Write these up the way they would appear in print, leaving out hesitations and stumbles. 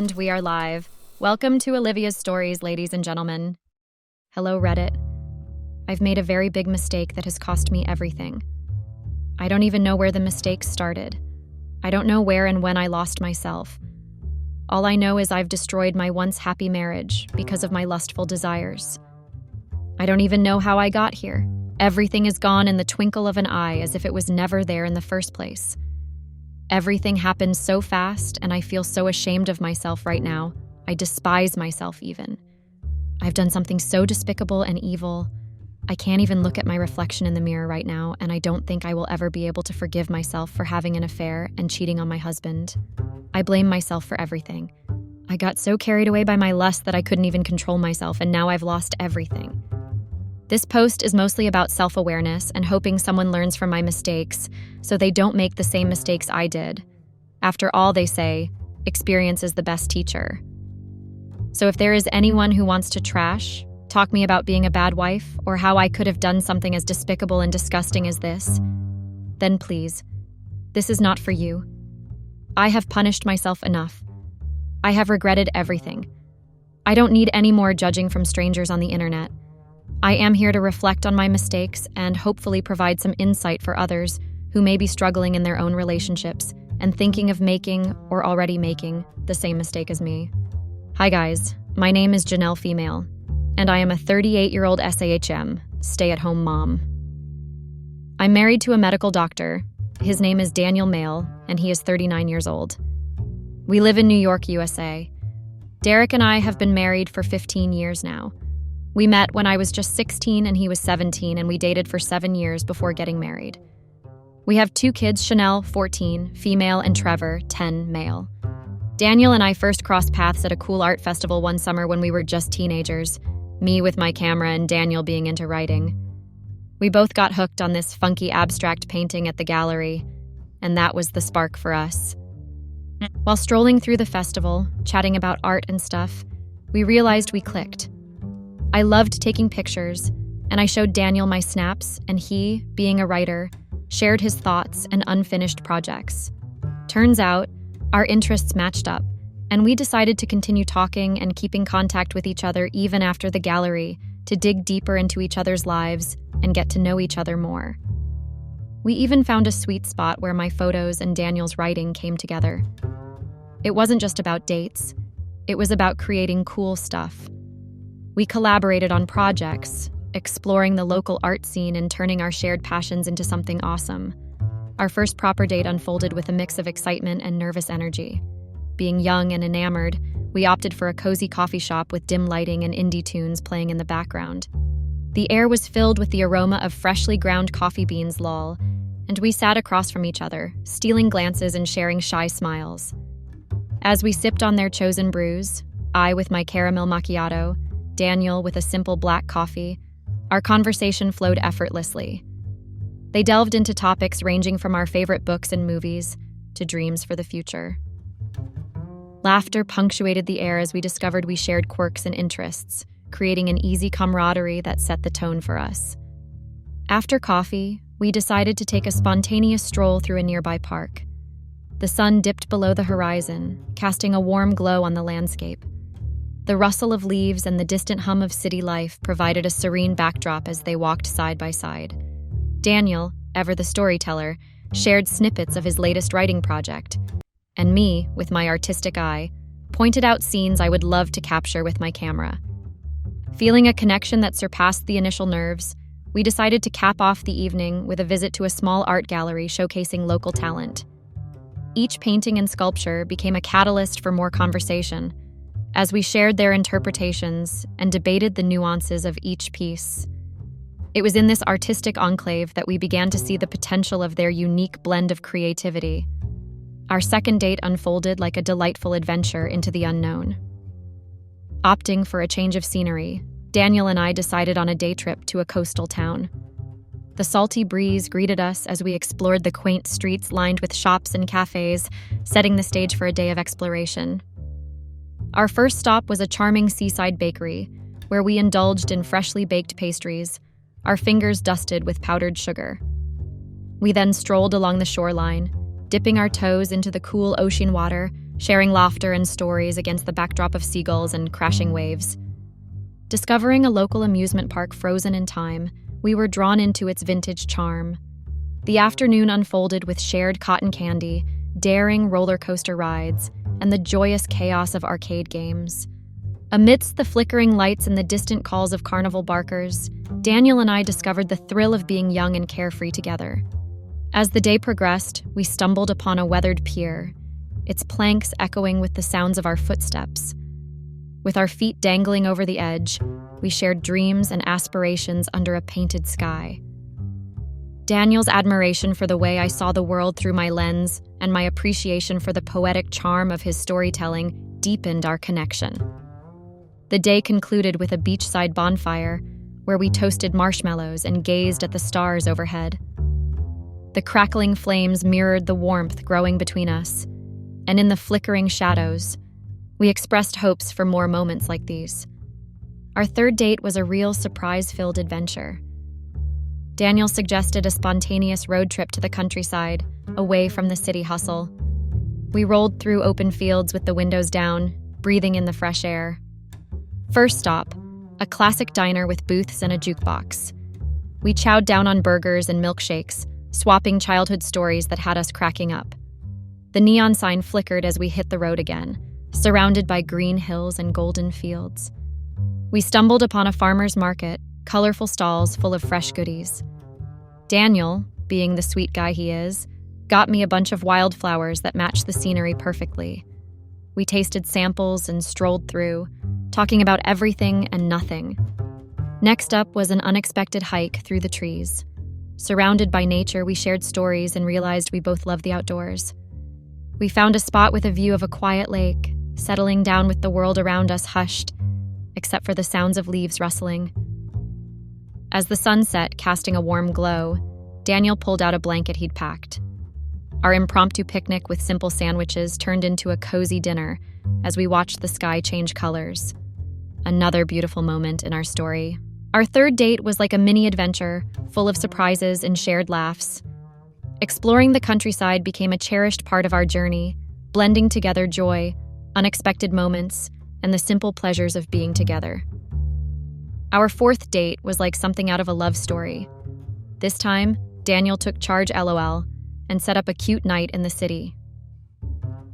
And we are live. Welcome to Olivia's Stories, ladies and gentlemen. Hello, Reddit. I've made a very big mistake that has cost me everything. I don't even know where the mistake started. I don't know where and when I lost myself. All I know is I've destroyed my once happy marriage because of my lustful desires. I don't even know how I got here. Everything is gone in the twinkle of an eye as if it was never there in the first place. Everything happened so fast, and I feel so ashamed of myself right now. I despise myself even. I've done something so despicable and evil. I can't even look at my reflection in the mirror right now, and I don't think I will ever be able to forgive myself for having an affair and cheating on my husband. I blame myself for everything. I got so carried away by my lust that I couldn't even control myself, and now I've lost everything. This post is mostly about self-awareness and hoping someone learns from my mistakes so they don't make the same mistakes I did. After all, they say, experience is the best teacher. So if there is anyone who wants to talk me about being a bad wife or how I could have done something as despicable and disgusting as this, then please, this is not for you. I have punished myself enough. I have regretted everything. I don't need any more judging from strangers on the internet. I am here to reflect on my mistakes and hopefully provide some insight for others who may be struggling in their own relationships and thinking of making or already making the same mistake as me. Hi guys, my name is Janelle Female, and I am a 38-year-old SAHM, stay-at-home mom. I'm married to a medical doctor. His name is Daniel Male, and he is 39 years old. We live in New York, USA. Derek and I have been married for 15 years now. We met when I was just 16 and he was 17, and we dated for 7 years before getting married. We have 2 kids, Chanel, 14, female, and Trevor, 10, male. Daniel and I first crossed paths at a cool art festival one summer when we were just teenagers, me with my camera and Daniel being into writing. We both got hooked on this funky abstract painting at the gallery, and that was the spark for us. While strolling through the festival, chatting about art and stuff, we realized we clicked. I loved taking pictures, and I showed Daniel my snaps, and he, being a writer, shared his thoughts and unfinished projects. Turns out, our interests matched up, and we decided to continue talking and keeping contact with each other even after the gallery to dig deeper into each other's lives and get to know each other more. We even found a sweet spot where my photos and Daniel's writing came together. It wasn't just about dates, it was about creating cool stuff. We collaborated on projects, exploring the local art scene and turning our shared passions into something awesome. Our first proper date unfolded with a mix of excitement and nervous energy. Being young and enamored, we opted for a cozy coffee shop with dim lighting and indie tunes playing in the background. The air was filled with the aroma of freshly ground coffee beans, lol, and we sat across from each other, stealing glances and sharing shy smiles. As we sipped on their chosen brews, I with my caramel macchiato, Daniel with a simple black coffee, our conversation flowed effortlessly. They delved into topics ranging from our favorite books and movies to dreams for the future. Laughter punctuated the air as we discovered we shared quirks and interests, creating an easy camaraderie that set the tone for us. After coffee, we decided to take a spontaneous stroll through a nearby park. The sun dipped below the horizon, casting a warm glow on the landscape. The rustle of leaves and the distant hum of city life provided a serene backdrop as they walked side by side. Daniel, ever the storyteller, shared snippets of his latest writing project, and me, with my artistic eye, pointed out scenes I would love to capture with my camera. Feeling a connection that surpassed the initial nerves, we decided to cap off the evening with a visit to a small art gallery showcasing local talent. Each painting and sculpture became a catalyst for more conversation, as we shared their interpretations and debated the nuances of each piece. It was in this artistic enclave that we began to see the potential of their unique blend of creativity. Our second date unfolded like a delightful adventure into the unknown. Opting for a change of scenery, Daniel and I decided on a day trip to a coastal town. The salty breeze greeted us as we explored the quaint streets lined with shops and cafes, setting the stage for a day of exploration. Our first stop was a charming seaside bakery, where we indulged in freshly baked pastries, our fingers dusted with powdered sugar. We then strolled along the shoreline, dipping our toes into the cool ocean water, sharing laughter and stories against the backdrop of seagulls and crashing waves. Discovering a local amusement park frozen in time, we were drawn into its vintage charm. The afternoon unfolded with shared cotton candy, daring roller coaster rides, and the joyous chaos of arcade games. Amidst the flickering lights and the distant calls of carnival barkers, Daniel and I discovered the thrill of being young and carefree together. As the day progressed, we stumbled upon a weathered pier, its planks echoing with the sounds of our footsteps. With our feet dangling over the edge, we shared dreams and aspirations under a painted sky. Daniel's admiration for the way I saw the world through my lens and my appreciation for the poetic charm of his storytelling deepened our connection. The day concluded with a beachside bonfire where we toasted marshmallows and gazed at the stars overhead. The crackling flames mirrored the warmth growing between us, and in the flickering shadows, we expressed hopes for more moments like these. Our third date was a real surprise-filled adventure. Daniel suggested a spontaneous road trip to the countryside, away from the city hustle. We rolled through open fields with the windows down, breathing in the fresh air. First stop, a classic diner with booths and a jukebox. We chowed down on burgers and milkshakes, swapping childhood stories that had us cracking up. The neon sign flickered as we hit the road again, surrounded by green hills and golden fields. We stumbled upon a farmer's market, colorful stalls full of fresh goodies. Daniel, being the sweet guy he is, got me a bunch of wildflowers that matched the scenery perfectly. We tasted samples and strolled through, talking about everything and nothing. Next up was an unexpected hike through the trees. Surrounded by nature, we shared stories and realized we both love the outdoors. We found a spot with a view of a quiet lake, settling down with the world around us hushed, except for the sounds of leaves rustling. As the sun set, casting a warm glow, Daniel pulled out a blanket he'd packed. Our impromptu picnic with simple sandwiches turned into a cozy dinner as we watched the sky change colors. Another beautiful moment in our story. Our third date was like a mini adventure, full of surprises and shared laughs. Exploring the countryside became a cherished part of our journey, blending together joy, unexpected moments, and the simple pleasures of being together. Our fourth date was like something out of a love story. This time, Daniel took charge LOL and set up a cute night in the city.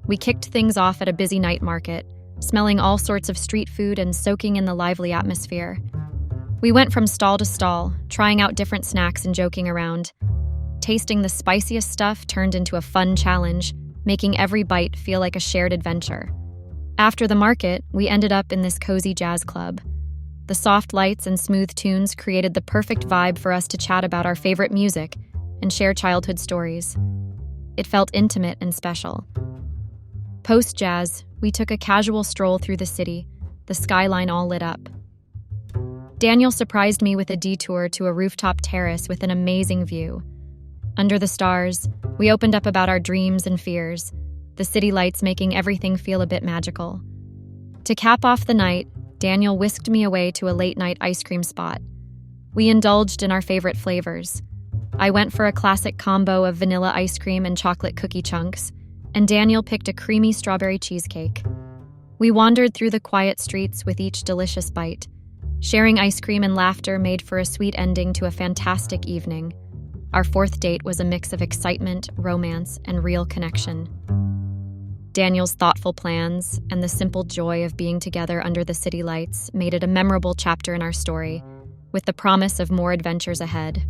We kicked things off at a busy night market, smelling all sorts of street food and soaking in the lively atmosphere. We went from stall to stall, trying out different snacks and joking around. Tasting the spiciest stuff turned into a fun challenge, making every bite feel like a shared adventure. After the market, we ended up in this cozy jazz club. The soft lights and smooth tunes created the perfect vibe for us to chat about our favorite music and share childhood stories. It felt intimate and special. Post-jazz, we took a casual stroll through the city, the skyline all lit up. Daniel surprised me with a detour to a rooftop terrace with an amazing view. Under the stars, we opened up about our dreams and fears, the city lights making everything feel a bit magical. To cap off the night, Daniel whisked me away to a late-night ice cream spot. We indulged in our favorite flavors. I went for a classic combo of vanilla ice cream and chocolate cookie chunks, and Daniel picked a creamy strawberry cheesecake. We wandered through the quiet streets with each delicious bite. Sharing ice cream and laughter made for a sweet ending to a fantastic evening. Our fourth date was a mix of excitement, romance, and real connection. Daniel's thoughtful plans and the simple joy of being together under the city lights made it a memorable chapter in our story, with the promise of more adventures ahead.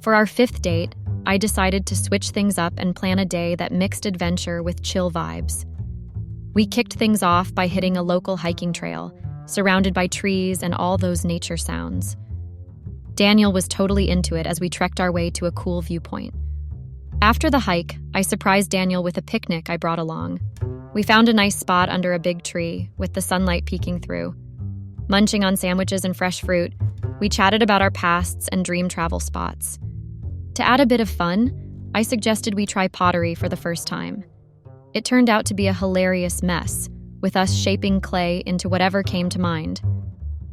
For our fifth date, I decided to switch things up and plan a day that mixed adventure with chill vibes. We kicked things off by hitting a local hiking trail, surrounded by trees and all those nature sounds. Daniel was totally into it as we trekked our way to a cool viewpoint. After the hike, I surprised Daniel with a picnic I brought along. We found a nice spot under a big tree, with the sunlight peeking through. Munching on sandwiches and fresh fruit, we chatted about our pasts and dream travel spots. To add a bit of fun, I suggested we try pottery for the first time. It turned out to be a hilarious mess, with us shaping clay into whatever came to mind.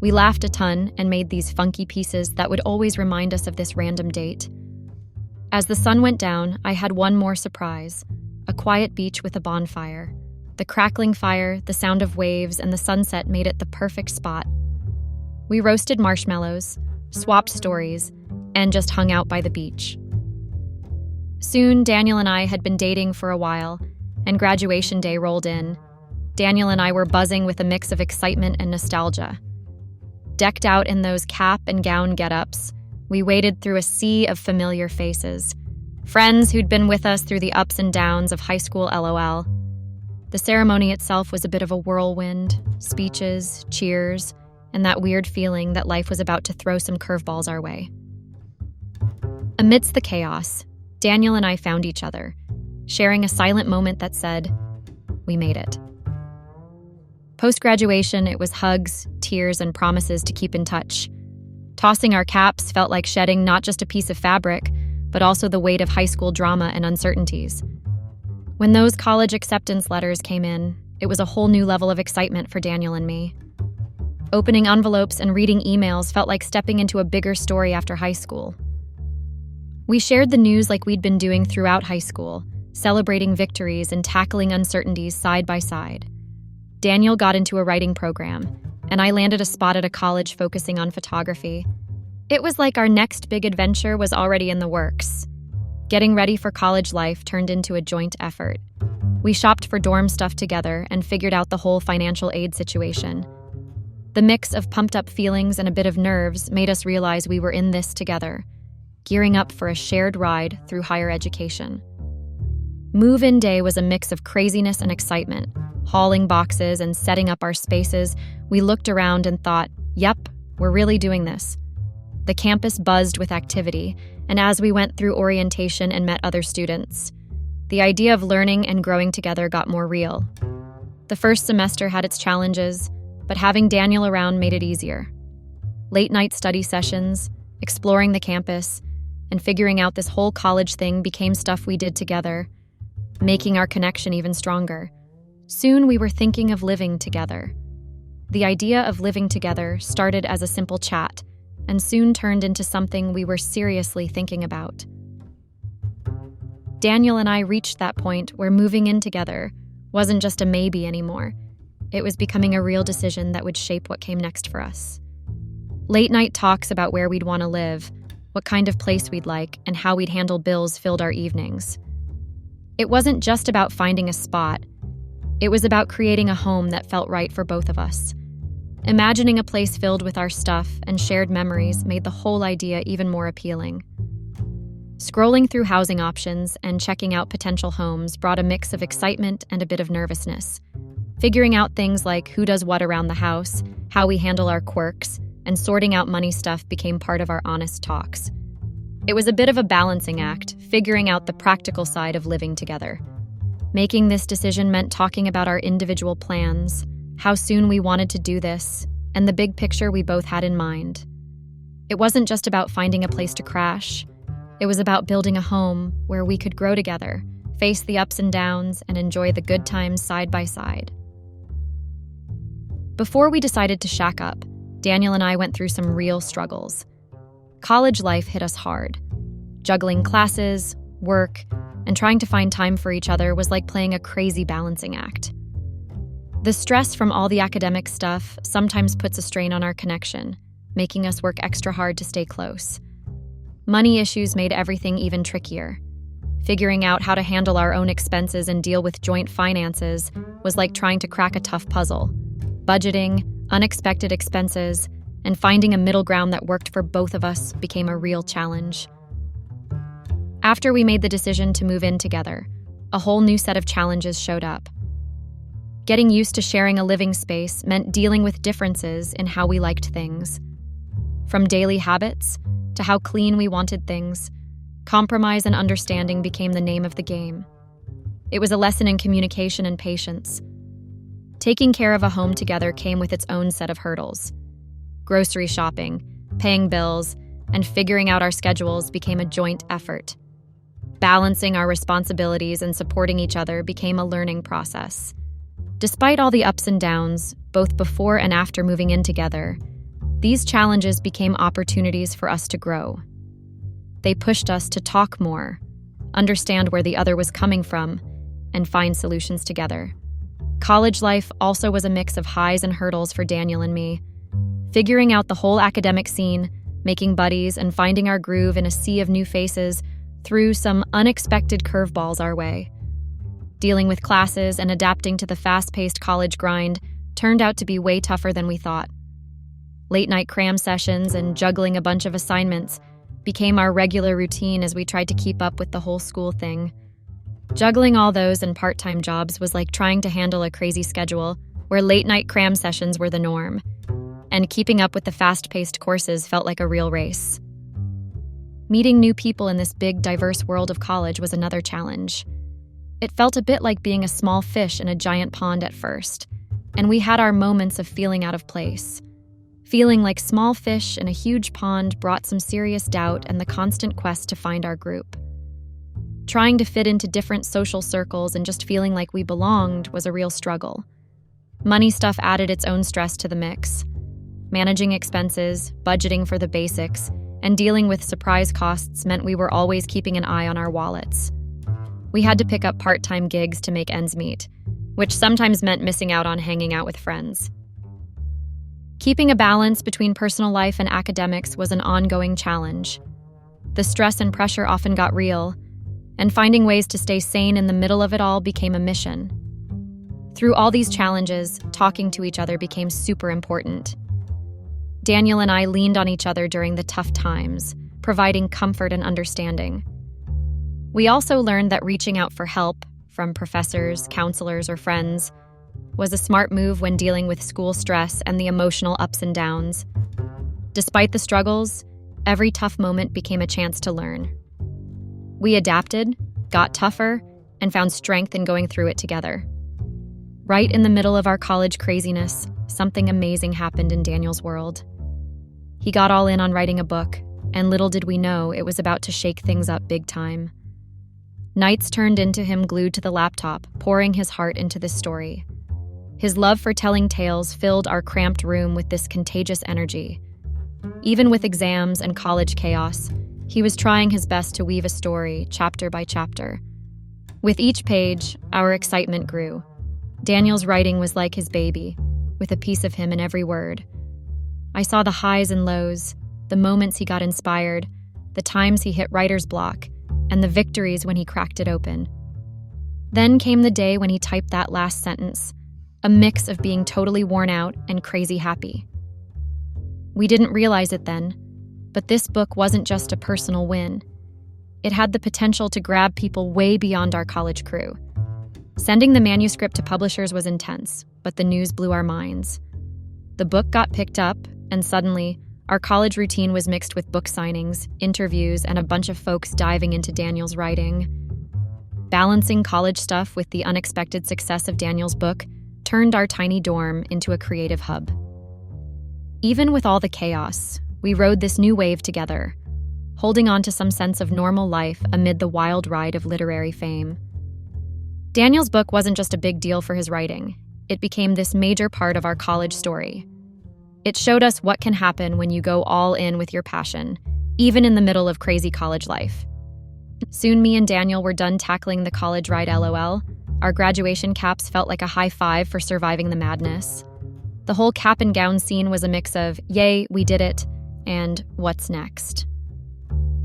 We laughed a ton and made these funky pieces that would always remind us of this random date. As the sun went down, I had one more surprise, a quiet beach with a bonfire. The crackling fire, the sound of waves, and the sunset made it the perfect spot. We roasted marshmallows, swapped stories, and just hung out by the beach. Soon, Daniel and I had been dating for a while, and graduation day rolled in. Daniel and I were buzzing with a mix of excitement and nostalgia. Decked out in those cap and gown get-ups, we waded through a sea of familiar faces, friends who'd been with us through the ups and downs of high school LOL. The ceremony itself was a bit of a whirlwind, speeches, cheers, and that weird feeling that life was about to throw some curveballs our way. Amidst the chaos, Daniel and I found each other, sharing a silent moment that said, "We made it." Post-graduation, it was hugs, tears, and promises to keep in touch. Tossing our caps felt like shedding not just a piece of fabric, but also the weight of high school drama and uncertainties. When those college acceptance letters came in, it was a whole new level of excitement for Daniel and me. Opening envelopes and reading emails felt like stepping into a bigger story after high school. We shared the news like we'd been doing throughout high school, celebrating victories and tackling uncertainties side by side. Daniel got into a writing program, and I landed a spot at a college focusing on photography. It was like our next big adventure was already in the works. Getting ready for college life turned into a joint effort. We shopped for dorm stuff together and figured out the whole financial aid situation. The mix of pumped-up feelings and a bit of nerves made us realize we were in this together, gearing up for a shared ride through higher education. Move-in day was a mix of craziness and excitement. Hauling boxes and setting up our spaces, we looked around and thought, yep, we're really doing this. The campus buzzed with activity, and as we went through orientation and met other students, the idea of learning and growing together got more real. The first semester had its challenges, but having Daniel around made it easier. Late-night study sessions, exploring the campus, and figuring out this whole college thing became stuff we did together, making our connection even stronger. Soon we were thinking of living together. The idea of living together started as a simple chat and soon turned into something we were seriously thinking about. Daniel and I reached that point where moving in together wasn't just a maybe anymore. It was becoming a real decision that would shape what came next for us. Late-night talks about where we'd want to live, what kind of place we'd like, and how we'd handle bills filled our evenings. It wasn't just about finding a spot. It was about creating a home that felt right for both of us. Imagining a place filled with our stuff and shared memories made the whole idea even more appealing. Scrolling through housing options and checking out potential homes brought a mix of excitement and a bit of nervousness. Figuring out things like who does what around the house, how we handle our quirks, and sorting out money stuff became part of our honest talks. It was a bit of a balancing act, figuring out the practical side of living together. Making this decision meant talking about our individual plans, how soon we wanted to do this, and the big picture we both had in mind. It wasn't just about finding a place to crash. It was about building a home where we could grow together, face the ups and downs, and enjoy the good times side by side. Before we decided to shack up, Daniel and I went through some real struggles. College life hit us hard. Juggling classes, work, and trying to find time for each other was like playing a crazy balancing act. The stress from all the academic stuff sometimes puts a strain on our connection, making us work extra hard to stay close. Money issues made everything even trickier. Figuring out how to handle our own expenses and deal with joint finances was like trying to crack a tough puzzle. Budgeting, unexpected expenses, and finding a middle ground that worked for both of us became a real challenge. After we made the decision to move in together, a whole new set of challenges showed up. Getting used to sharing a living space meant dealing with differences in how we liked things. From daily habits to how clean we wanted things, compromise and understanding became the name of the game. It was a lesson in communication and patience. Taking care of a home together came with its own set of hurdles. Grocery shopping, paying bills, and figuring out our schedules became a joint effort. Balancing our responsibilities and supporting each other became a learning process. Despite all the ups and downs, both before and after moving in together, these challenges became opportunities for us to grow. They pushed us to talk more, understand where the other was coming from, and find solutions together. College life also was a mix of highs and hurdles for Daniel and me. Figuring out the whole academic scene, making buddies, and finding our groove in a sea of new faces threw some unexpected curveballs our way. Dealing with classes and adapting to the fast-paced college grind turned out to be way tougher than we thought. Late-night cram sessions and juggling a bunch of assignments became our regular routine as we tried to keep up with the whole school thing. Juggling all those and part-time jobs was like trying to handle a crazy schedule where late-night cram sessions were the norm, and keeping up with the fast-paced courses felt like a real race. Meeting new people in this big, diverse world of college was another challenge. It felt a bit like being a small fish in a giant pond at first, and we had our moments of feeling out of place. Feeling like small fish in a huge pond brought some serious doubt and the constant quest to find our group. Trying to fit into different social circles and just feeling like we belonged was a real struggle. Money stuff added its own stress to the mix. Managing expenses, budgeting for the basics, and dealing with surprise costs meant we were always keeping an eye on our wallets. We had to pick up part-time gigs to make ends meet, which sometimes meant missing out on hanging out with friends. Keeping a balance between personal life and academics was an ongoing challenge. The stress and pressure often got real, and finding ways to stay sane in the middle of it all became a mission. Through all these challenges, talking to each other became super important. Daniel and I leaned on each other during the tough times, providing comfort and understanding. We also learned that reaching out for help, from professors, counselors, or friends, was a smart move when dealing with school stress and the emotional ups and downs. Despite the struggles, every tough moment became a chance to learn. We adapted, got tougher, and found strength in going through it together. Right in the middle of our college craziness, something amazing happened in Daniel's world. He got all in on writing a book, and little did we know it was about to shake things up big time. Nights turned into him glued to the laptop, pouring his heart into this story. His love for telling tales filled our cramped room with this contagious energy. Even with exams and college chaos, he was trying his best to weave a story, chapter by chapter. With each page, our excitement grew. Daniel's writing was like his baby, with a piece of him in every word. I saw the highs and lows, the moments he got inspired, the times he hit writer's block, and the victories when he cracked it open. Then came the day when he typed that last sentence, a mix of being totally worn out and crazy happy. We didn't realize it then, but this book wasn't just a personal win. It had the potential to grab people way beyond our college crew. Sending the manuscript to publishers was intense, but the news blew our minds. The book got picked up, and suddenly, our college routine was mixed with book signings, interviews, and a bunch of folks diving into Daniel's writing. Balancing college stuff with the unexpected success of Daniel's book turned our tiny dorm into a creative hub. Even with all the chaos, we rode this new wave together, holding on to some sense of normal life amid the wild ride of literary fame. Daniel's book wasn't just a big deal for his writing. It became this major part of our college story. It showed us what can happen when you go all in with your passion, even in the middle of crazy college life. Soon me and Daniel were done tackling the college ride LOL. Our graduation caps felt like a high five for surviving the madness. The whole cap and gown scene was a mix of, yay, we did it, and what's next?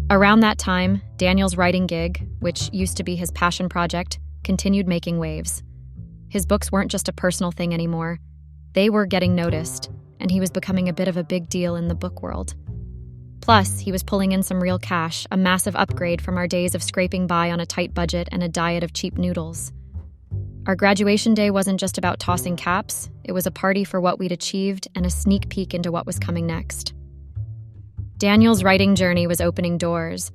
Around that time, Daniel's writing gig, which used to be his passion project, continued making waves. His books weren't just a personal thing anymore. They were getting noticed, and he was becoming a bit of a big deal in the book world. Plus, he was pulling in some real cash, a massive upgrade from our days of scraping by on a tight budget and a diet of cheap noodles. Our graduation day wasn't just about tossing caps, it was a party for what we'd achieved and a sneak peek into what was coming next. Daniel's writing journey was opening doors,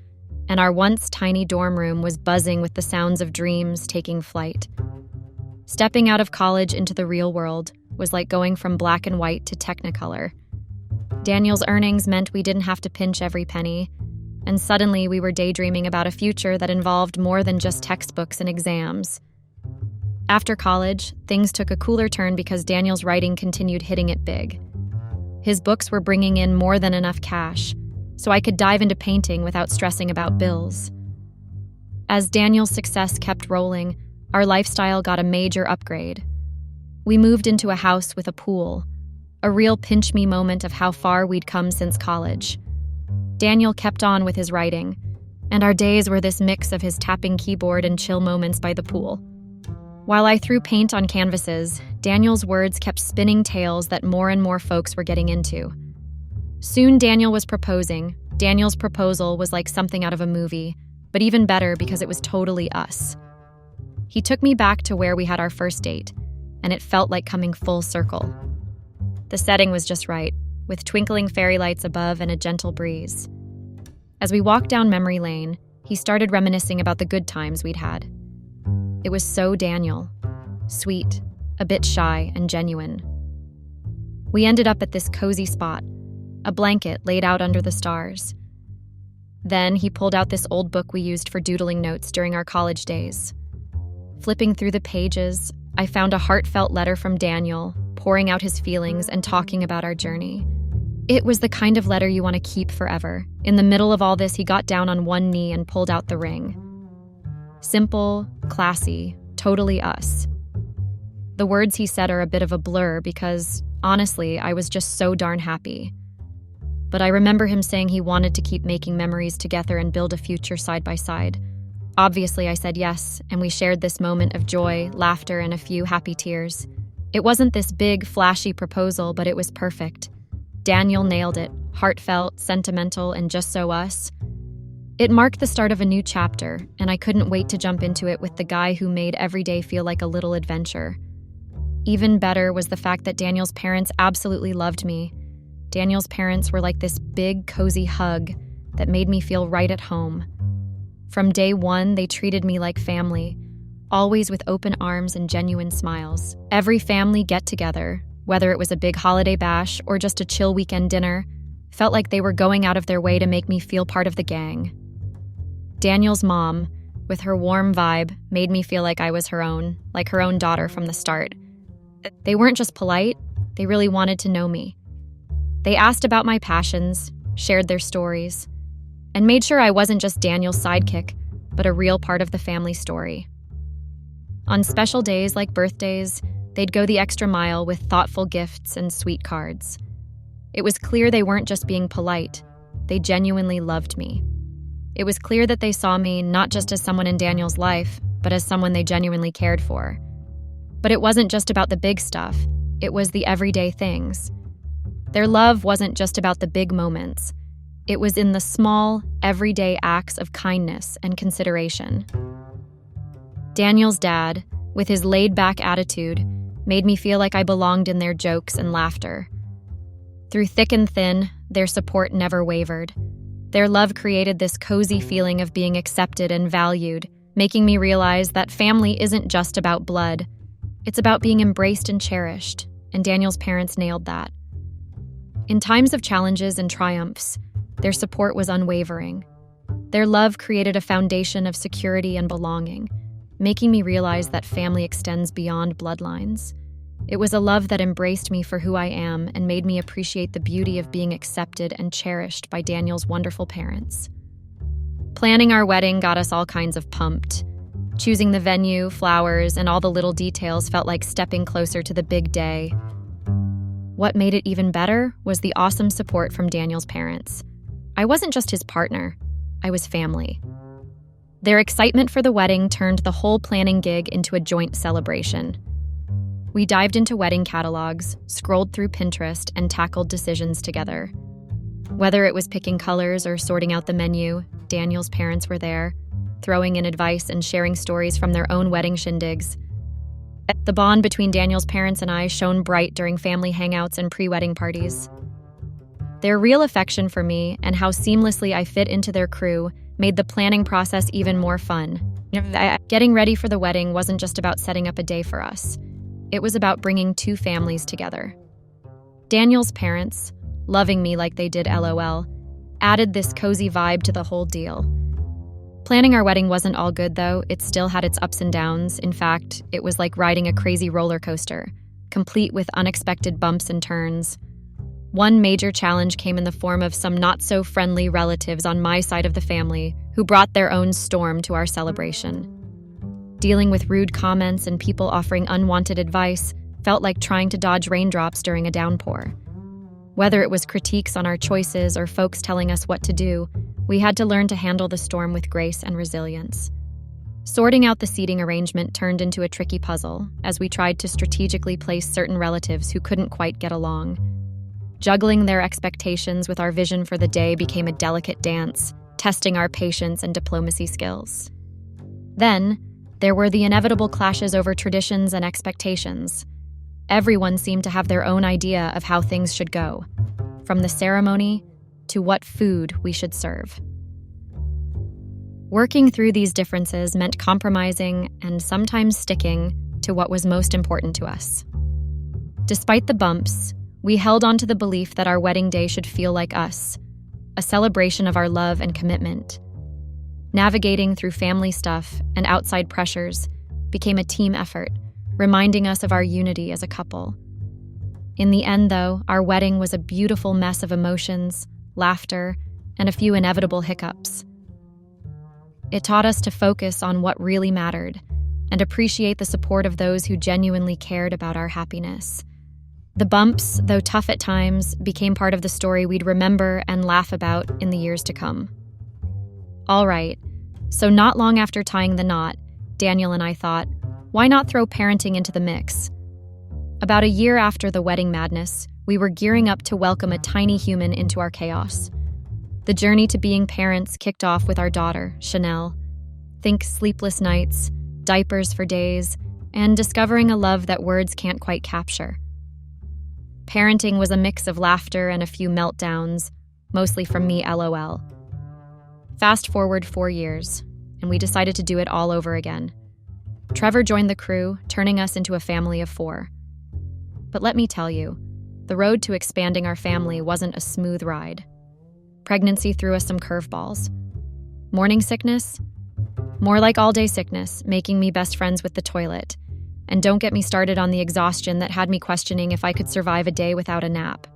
and our once tiny dorm room was buzzing with the sounds of dreams taking flight. Stepping out of college into the real world was like going from black and white to Technicolor. Daniel's earnings meant we didn't have to pinch every penny, and suddenly we were daydreaming about a future that involved more than just textbooks and exams. After college, things took a cooler turn because Daniel's writing continued hitting it big. His books were bringing in more than enough cash, so I could dive into painting without stressing about bills. As Daniel's success kept rolling, our lifestyle got a major upgrade. We moved into a house with a pool, a real pinch-me moment of how far we'd come since college. Daniel kept on with his writing, and our days were this mix of his tapping keyboard and chill moments by the pool. While I threw paint on canvases, Daniel's words kept spinning tales that more and more folks were getting into. Soon Daniel was proposing. Daniel's proposal was like something out of a movie, but even better because it was totally us. He took me back to where we had our first date, and it felt like coming full circle. The setting was just right, with twinkling fairy lights above and a gentle breeze. As we walked down memory lane, he started reminiscing about the good times we'd had. It was so Daniel, sweet, a bit shy, and genuine. We ended up at this cozy spot, a blanket laid out under the stars. Then he pulled out this old book we used for doodling notes during our college days. Flipping through the pages, I found a heartfelt letter from Daniel, pouring out his feelings and talking about our journey. It was the kind of letter you want to keep forever. In the middle of all this, he got down on one knee and pulled out the ring. Simple, classy, totally us. The words he said are a bit of a blur because, honestly, I was just so darn happy. But I remember him saying he wanted to keep making memories together and build a future side by side. Obviously, I said yes, and we shared this moment of joy, laughter, and a few happy tears. It wasn't this big, flashy proposal, but it was perfect. Daniel nailed it, heartfelt, sentimental, and just so us. It marked the start of a new chapter, and I couldn't wait to jump into it with the guy who made every day feel like a little adventure. Even better was the fact that Daniel's parents absolutely loved me. Daniel's parents were like this big, cozy hug that made me feel right at home. From day one, they treated me like family, always with open arms and genuine smiles. Every family get-together, whether it was a big holiday bash or just a chill weekend dinner, felt like they were going out of their way to make me feel part of the gang. Daniel's mom, with her warm vibe, made me feel like I was her own daughter from the start. They weren't just polite, they really wanted to know me. They asked about my passions, shared their stories, and made sure I wasn't just Daniel's sidekick, but a real part of the family story. On special days like birthdays, they'd go the extra mile with thoughtful gifts and sweet cards. It was clear they weren't just being polite, they genuinely loved me. It was clear that they saw me not just as someone in Daniel's life, but as someone they genuinely cared for. But it wasn't just about the big stuff, it was the everyday things. Their love wasn't just about the big moments. It was in the small, everyday acts of kindness and consideration. Daniel's dad, with his laid-back attitude, made me feel like I belonged in their jokes and laughter. Through thick and thin, their support never wavered. Their love created this cozy feeling of being accepted and valued, making me realize that family isn't just about blood. It's about being embraced and cherished, and Daniel's parents nailed that. In times of challenges and triumphs, their support was unwavering. Their love created a foundation of security and belonging, making me realize that family extends beyond bloodlines. It was a love that embraced me for who I am and made me appreciate the beauty of being accepted and cherished by Daniel's wonderful parents. Planning our wedding got us all kinds of pumped. Choosing the venue, flowers, and all the little details felt like stepping closer to the big day. What made it even better was the awesome support from Daniel's parents. I wasn't just his partner, I was family. Their excitement for the wedding turned the whole planning gig into a joint celebration. We dived into wedding catalogs, scrolled through Pinterest, and tackled decisions together. Whether it was picking colors or sorting out the menu, Daniel's parents were there, throwing in advice and sharing stories from their own wedding shindigs. The bond between Daniel's parents and I shone bright during family hangouts and pre-wedding parties. Their real affection for me and how seamlessly I fit into their crew made the planning process even more fun. Getting ready for the wedding wasn't just about setting up a day for us. It was about bringing two families together. Daniel's parents, loving me like they did LOL, added this cozy vibe to the whole deal. Planning our wedding wasn't all good, though. It still had its ups and downs. In fact, it was like riding a crazy roller coaster, complete with unexpected bumps and turns. One major challenge came in the form of some not-so-friendly relatives on my side of the family who brought their own storm to our celebration. Dealing with rude comments and people offering unwanted advice felt like trying to dodge raindrops during a downpour. Whether it was critiques on our choices or folks telling us what to do, we had to learn to handle the storm with grace and resilience. Sorting out the seating arrangement turned into a tricky puzzle as we tried to strategically place certain relatives who couldn't quite get along. Juggling their expectations with our vision for the day became a delicate dance, testing our patience and diplomacy skills. Then, there were the inevitable clashes over traditions and expectations. Everyone seemed to have their own idea of how things should go, from the ceremony to what food we should serve. Working through these differences meant compromising and sometimes sticking to what was most important to us. Despite the bumps, we held on to the belief that our wedding day should feel like us, a celebration of our love and commitment. Navigating through family stuff and outside pressures became a team effort, reminding us of our unity as a couple. In the end, though, our wedding was a beautiful mess of emotions, laughter, and a few inevitable hiccups. It taught us to focus on what really mattered and appreciate the support of those who genuinely cared about our happiness. The bumps, though tough at times, became part of the story we'd remember and laugh about in the years to come. All right, so not long after tying the knot, Daniel and I thought, why not throw parenting into the mix? About a year after the wedding madness, we were gearing up to welcome a tiny human into our chaos. The journey to being parents kicked off with our daughter, Chanel. Think sleepless nights, diapers for days, and discovering a love that words can't quite capture. Parenting was a mix of laughter and a few meltdowns, mostly from me, LOL. Fast forward 4 years, and we decided to do it all over again. Trevor joined the crew, turning us into a family of 4. But let me tell you, the road to expanding our family wasn't a smooth ride. Pregnancy threw us some curveballs. Morning sickness? More like all-day sickness, making me best friends with the toilet. And don't get me started on the exhaustion that had me questioning if I could survive a day without a nap.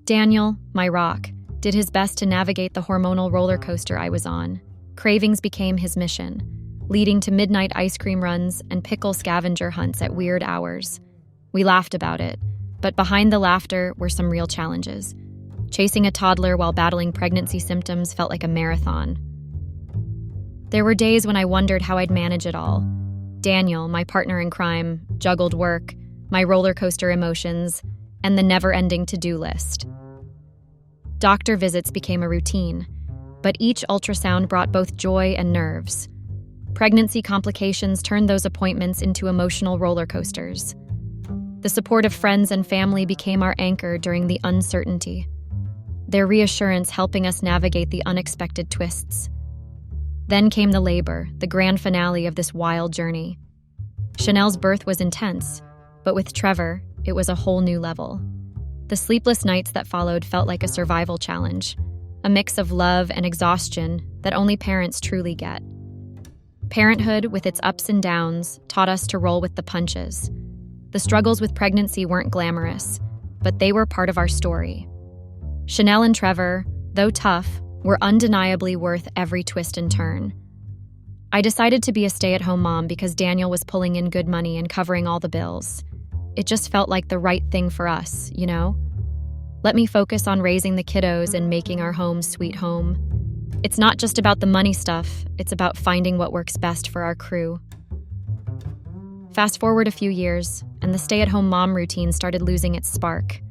Daniel, my rock, did his best to navigate the hormonal roller coaster I was on. Cravings became his mission, leading to midnight ice cream runs and pickle scavenger hunts at weird hours. We laughed about it, but behind the laughter were some real challenges. Chasing a toddler while battling pregnancy symptoms felt like a marathon. There were days when I wondered how I'd manage it all. Daniel, my partner in crime, juggled work, my roller coaster emotions, and the never-ending to-do list. Doctor visits became a routine, but each ultrasound brought both joy and nerves. Pregnancy complications turned those appointments into emotional roller coasters. The support of friends and family became our anchor during the uncertainty, their reassurance helping us navigate the unexpected twists. Then came the labor, the grand finale of this wild journey. Chanel's birth was intense, but with Trevor, it was a whole new level. The sleepless nights that followed felt like a survival challenge, a mix of love and exhaustion that only parents truly get. Parenthood, with its ups and downs, taught us to roll with the punches. The struggles with pregnancy weren't glamorous, but they were part of our story. Chanel and Trevor, though tough, were undeniably worth every twist and turn. I decided to be a stay-at-home mom because Daniel was pulling in good money and covering all the bills. It just felt like the right thing for us, you know? Let me focus on raising the kiddos and making our home sweet home. It's not just about the money stuff, it's about finding what works best for our crew. Fast forward a few years, and the stay-at-home mom routine started losing its spark.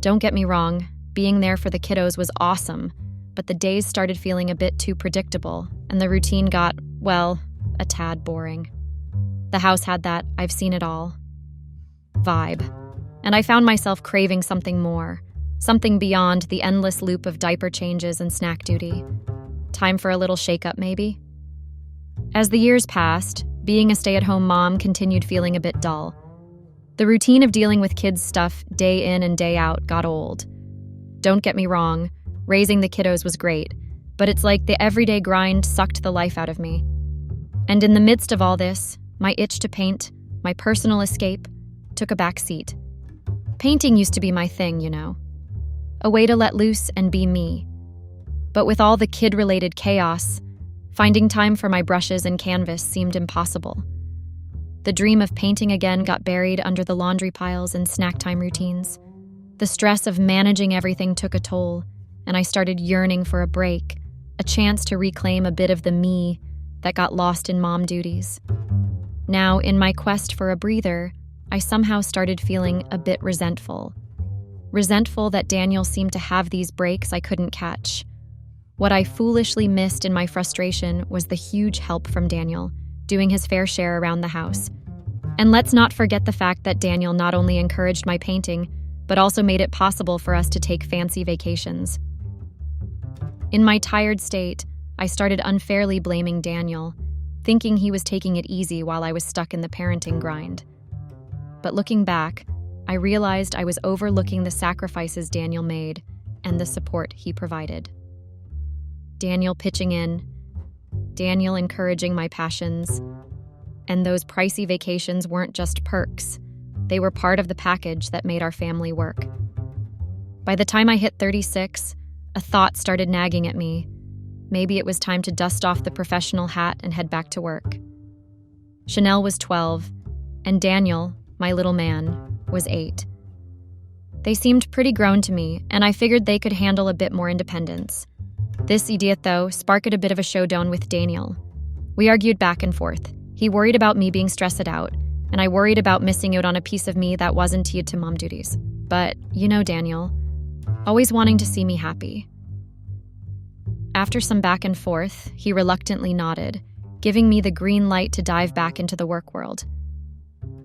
Don't get me wrong, being there for the kiddos was awesome, but the days started feeling a bit too predictable, and the routine got, well, a tad boring. The house had that "I've seen it all" vibe, and I found myself craving something more, something beyond the endless loop of diaper changes and snack duty. Time for a little shake-up, maybe? As the years passed, being a stay-at-home mom continued feeling a bit dull. The routine of dealing with kids' stuff day in and day out got old. Don't get me wrong, raising the kiddos was great, but it's like the everyday grind sucked the life out of me. And in the midst of all this, my itch to paint, my personal escape, took a back seat. Painting used to be my thing, you know. A way to let loose and be me. But with all the kid-related chaos, finding time for my brushes and canvas seemed impossible. The dream of painting again got buried under the laundry piles and snack time routines. The stress of managing everything took a toll, and I started yearning for a break, a chance to reclaim a bit of the me that got lost in mom duties. Now, in my quest for a breather, I somehow started feeling a bit resentful. Resentful that Daniel seemed to have these breaks I couldn't catch. What I foolishly missed in my frustration was the huge help from Daniel, doing his fair share around the house. And let's not forget the fact that Daniel not only encouraged my painting, but also made it possible for us to take fancy vacations. In my tired state, I started unfairly blaming Daniel, thinking he was taking it easy while I was stuck in the parenting grind. But looking back, I realized I was overlooking the sacrifices Daniel made and the support he provided. Daniel pitching in, Daniel encouraging my passions, and those pricey vacations weren't just perks. They were part of the package that made our family work. By the time I hit 36, a thought started nagging at me. Maybe it was time to dust off the professional hat and head back to work. Chanel was 12, and Daniel, my little man, was 8. They seemed pretty grown to me, and I figured they could handle a bit more independence. This idiot, though, sparked a bit of a showdown with Daniel. We argued back and forth. He worried about me being stressed out, and I worried about missing out on a piece of me that wasn't tied to mom duties. But, you know Daniel, always wanting to see me happy. After some back and forth, he reluctantly nodded, giving me the green light to dive back into the work world.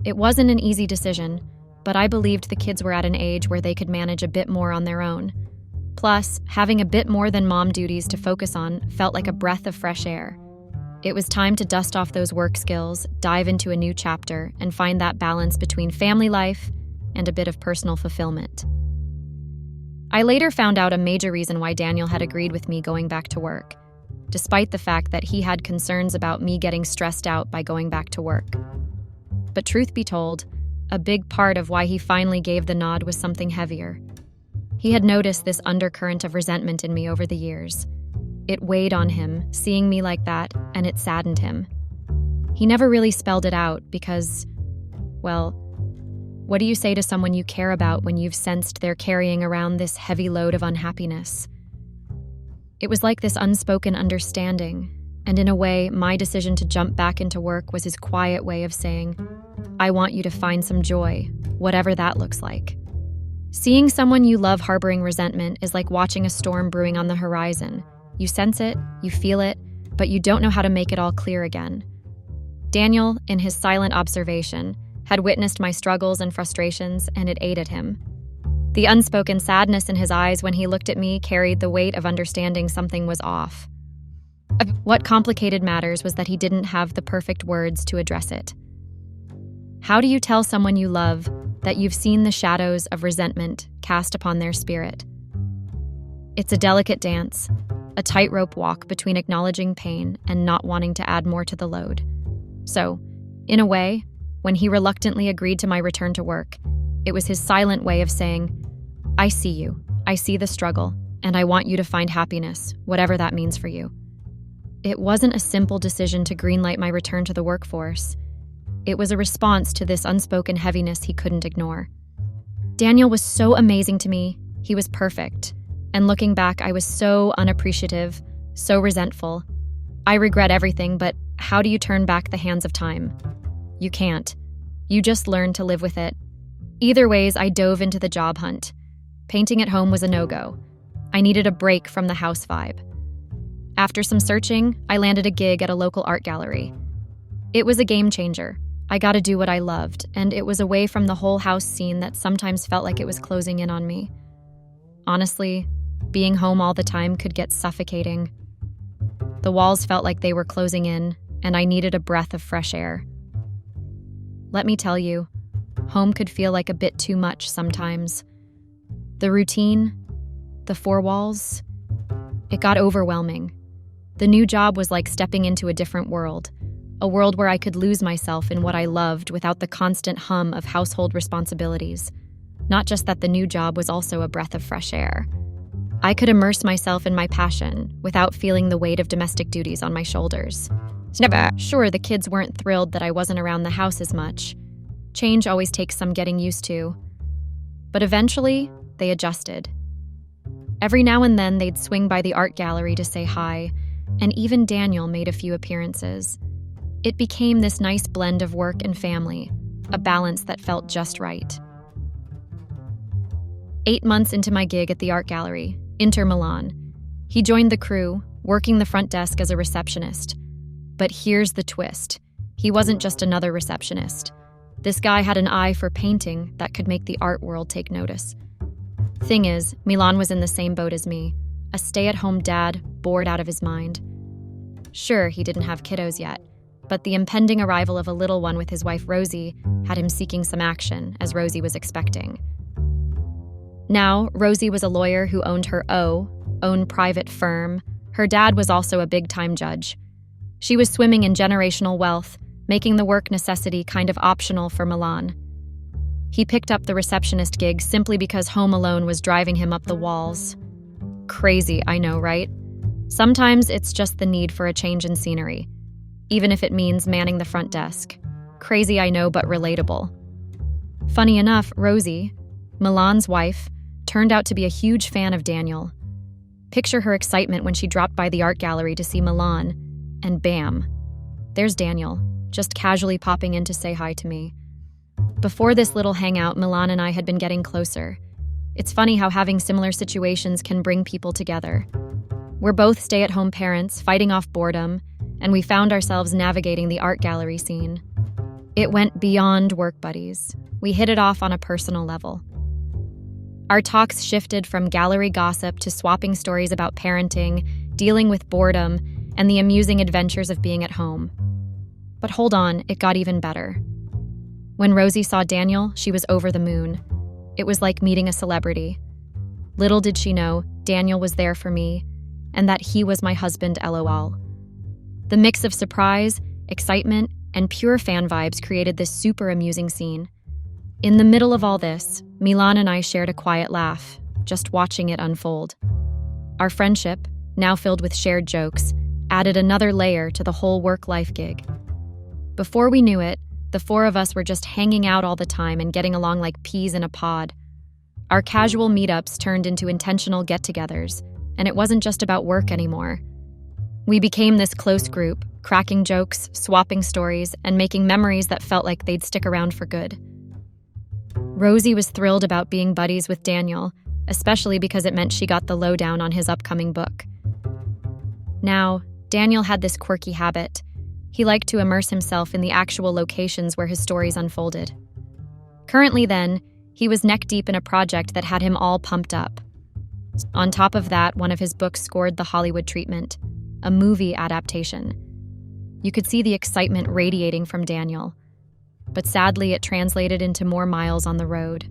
It wasn't an easy decision, but I believed the kids were at an age where they could manage a bit more on their own. Plus, having a bit more than mom duties to focus on felt like a breath of fresh air. It was time to dust off those work skills, dive into a new chapter, and find that balance between family life and a bit of personal fulfillment. I later found out a major reason why Daniel had agreed with me going back to work, despite the fact that he had concerns about me getting stressed out by going back to work. But truth be told, a big part of why he finally gave the nod was something heavier. He had noticed this undercurrent of resentment in me over the years. It weighed on him, seeing me like that, and it saddened him. He never really spelled it out because, well, what do you say to someone you care about when you've sensed they're carrying around this heavy load of unhappiness? It was like this unspoken understanding, and in a way, my decision to jump back into work was his quiet way of saying, I want you to find some joy, whatever that looks like. Seeing someone you love harboring resentment is like watching a storm brewing on the horizon. You sense it, you feel it, but you don't know how to make it all clear again. Daniel, in his silent observation, had witnessed my struggles and frustrations, and it ate at him. The unspoken sadness in his eyes when he looked at me carried the weight of understanding something was off. What complicated matters was that he didn't have the perfect words to address it. How do you tell someone you love that you've seen the shadows of resentment cast upon their spirit? It's a delicate dance, a tightrope walk between acknowledging pain and not wanting to add more to the load. So, in a way, when he reluctantly agreed to my return to work, it was his silent way of saying, I see you, I see the struggle, and I want you to find happiness, whatever that means for you. It wasn't a simple decision to greenlight my return to the workforce. It was a response to this unspoken heaviness he couldn't ignore. Daniel was so amazing to me. He was perfect. And looking back, I was so unappreciative, so resentful. I regret everything, but how do you turn back the hands of time? You can't. You just learn to live with it. Either ways, I dove into the job hunt. Painting at home was a no-go. I needed a break from the house vibe. After some searching, I landed a gig at a local art gallery. It was a game changer. I got to do what I loved, and it was away from the whole house scene that sometimes felt like it was closing in on me. Honestly, being home all the time could get suffocating. The walls felt like they were closing in, and I needed a breath of fresh air. Let me tell you, home could feel like a bit too much sometimes. The routine, the four walls, it got overwhelming. The new job was like stepping into a different world, a world where I could lose myself in what I loved without the constant hum of household responsibilities. Not just that the new job was also a breath of fresh air. I could immerse myself in my passion without feeling the weight of domestic duties on my shoulders. Sure, the kids weren't thrilled that I wasn't around the house as much. Change always takes some getting used to. But eventually, they adjusted. Every now and then, they'd swing by the art gallery to say hi, and even Daniel made a few appearances. It became this nice blend of work and family, a balance that felt just right. 8 months into my gig at the art gallery, Inter Milan, he joined the crew, working the front desk as a receptionist. But here's the twist. He wasn't just another receptionist. This guy had an eye for painting that could make the art world take notice. Thing is, Milan was in the same boat as me, a stay-at-home dad bored out of his mind. Sure, he didn't have kiddos yet, but the impending arrival of a little one with his wife Rosie had him seeking some action, as Rosie was expecting. Now, Rosie was a lawyer who owned her own private firm. Her dad was also a big-time judge. She was swimming in generational wealth, making the work necessity kind of optional for Milan. He picked up the receptionist gig simply because home alone was driving him up the walls. Crazy, I know, right? Sometimes it's just the need for a change in scenery, even if it means manning the front desk. Crazy, I know, but relatable. Funny enough, Rosie, Milan's wife, turned out to be a huge fan of Daniel. Picture her excitement when she dropped by the art gallery to see Milan, and bam, there's Daniel, just casually popping in to say hi to me. Before this little hangout, Milan and I had been getting closer. It's funny how having similar situations can bring people together. We're both stay-at-home parents, fighting off boredom, and we found ourselves navigating the art gallery scene. It went beyond work buddies. We hit it off on a personal level. Our talks shifted from gallery gossip to swapping stories about parenting, dealing with boredom, and the amusing adventures of being at home. But hold on, it got even better. When Rosie saw Daniel, she was over the moon. It was like meeting a celebrity. Little did she know, Daniel was there for me, and that he was my husband, LOL. The mix of surprise, excitement, and pure fan vibes created this super amusing scene. In the middle of all this, Milan and I shared a quiet laugh, just watching it unfold. Our friendship, now filled with shared jokes, added another layer to the whole work-life gig. Before we knew it, the four of us were just hanging out all the time and getting along like peas in a pod. Our casual meetups turned into intentional get-togethers, and it wasn't just about work anymore. We became this close group, cracking jokes, swapping stories, and making memories that felt like they'd stick around for good. Rosie was thrilled about being buddies with Daniel, especially because it meant she got the lowdown on his upcoming book. Now, Daniel had this quirky habit. He liked to immerse himself in the actual locations where his stories unfolded. Currently then, he was neck-deep in a project that had him all pumped up. On top of that, one of his books scored the Hollywood treatment, a movie adaptation. You could see the excitement radiating from Daniel. But sadly, it translated into more miles on the road.